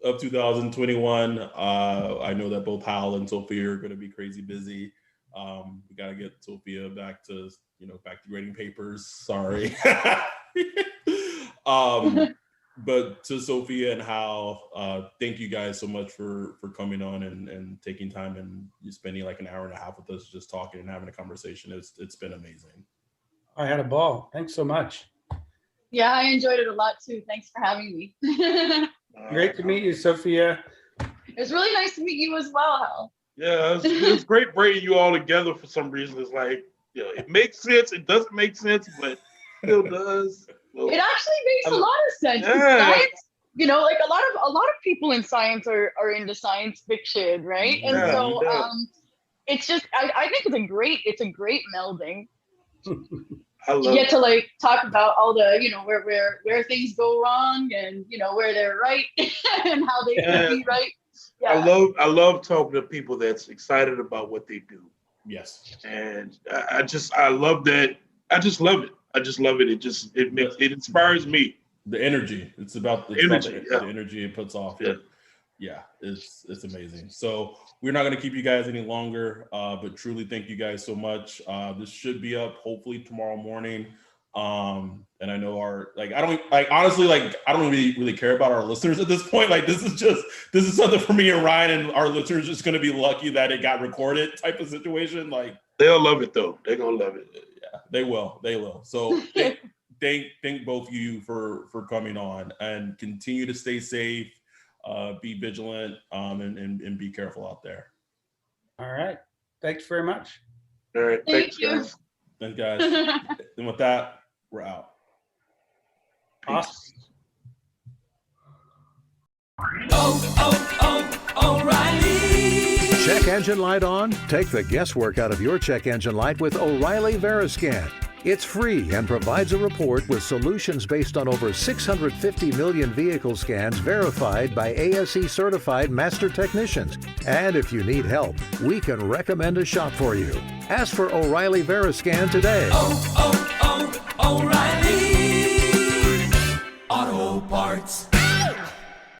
of 2021. I know that both Hal and Sophia are going to be crazy busy. We got to get Sophia back to grading papers. Sorry. But to Sophia and Hal, thank you guys so much for coming on and taking time and spending like an hour and a half with us, just talking and having a conversation. It's been amazing. I had a ball. Thanks so much. Yeah, I enjoyed it a lot too. Thanks for having me. Great to meet you, Sophia. It was really nice to meet you as well, Hal. Yeah, it's great bringing you all together for some reason. It's like, it makes sense. It doesn't make sense, but still does. It actually makes a lot of sense. Science, like a lot of people in science are into science fiction, right? And so it's just I think it's a great melding. You get to talk about all the where things go wrong and where they're right and how they can be right. Yeah. I love talking to people that's excited about what they do. Yes. And I love that. I just love it. It inspires me. The energy. It's about the energy it puts off. It's amazing. So we're not going to keep you guys any longer, but truly thank you guys so much. This should be up hopefully tomorrow morning. And I know I don't really care about our listeners at this point. This is something for me and Ryan, and our listeners are just going to be lucky that it got recorded type of situation. They'll love it though. They're going to love it. Yeah, they will. So thank both of you for coming on, and continue to stay safe, be vigilant, and be careful out there. All right. Thanks very much. All right. Thank you. Guys. Thanks, guys. And with that, we're out. Awesome. O'Reilly. Check engine light on? Take the guesswork out of your check engine light with O'Reilly Veriscan. It's free and provides a report with solutions based on over 650 million vehicle scans verified by ASE certified master technicians. And if you need help, we can recommend a shop for you. Ask for O'Reilly Veriscan today. O'Reilly Auto Parts.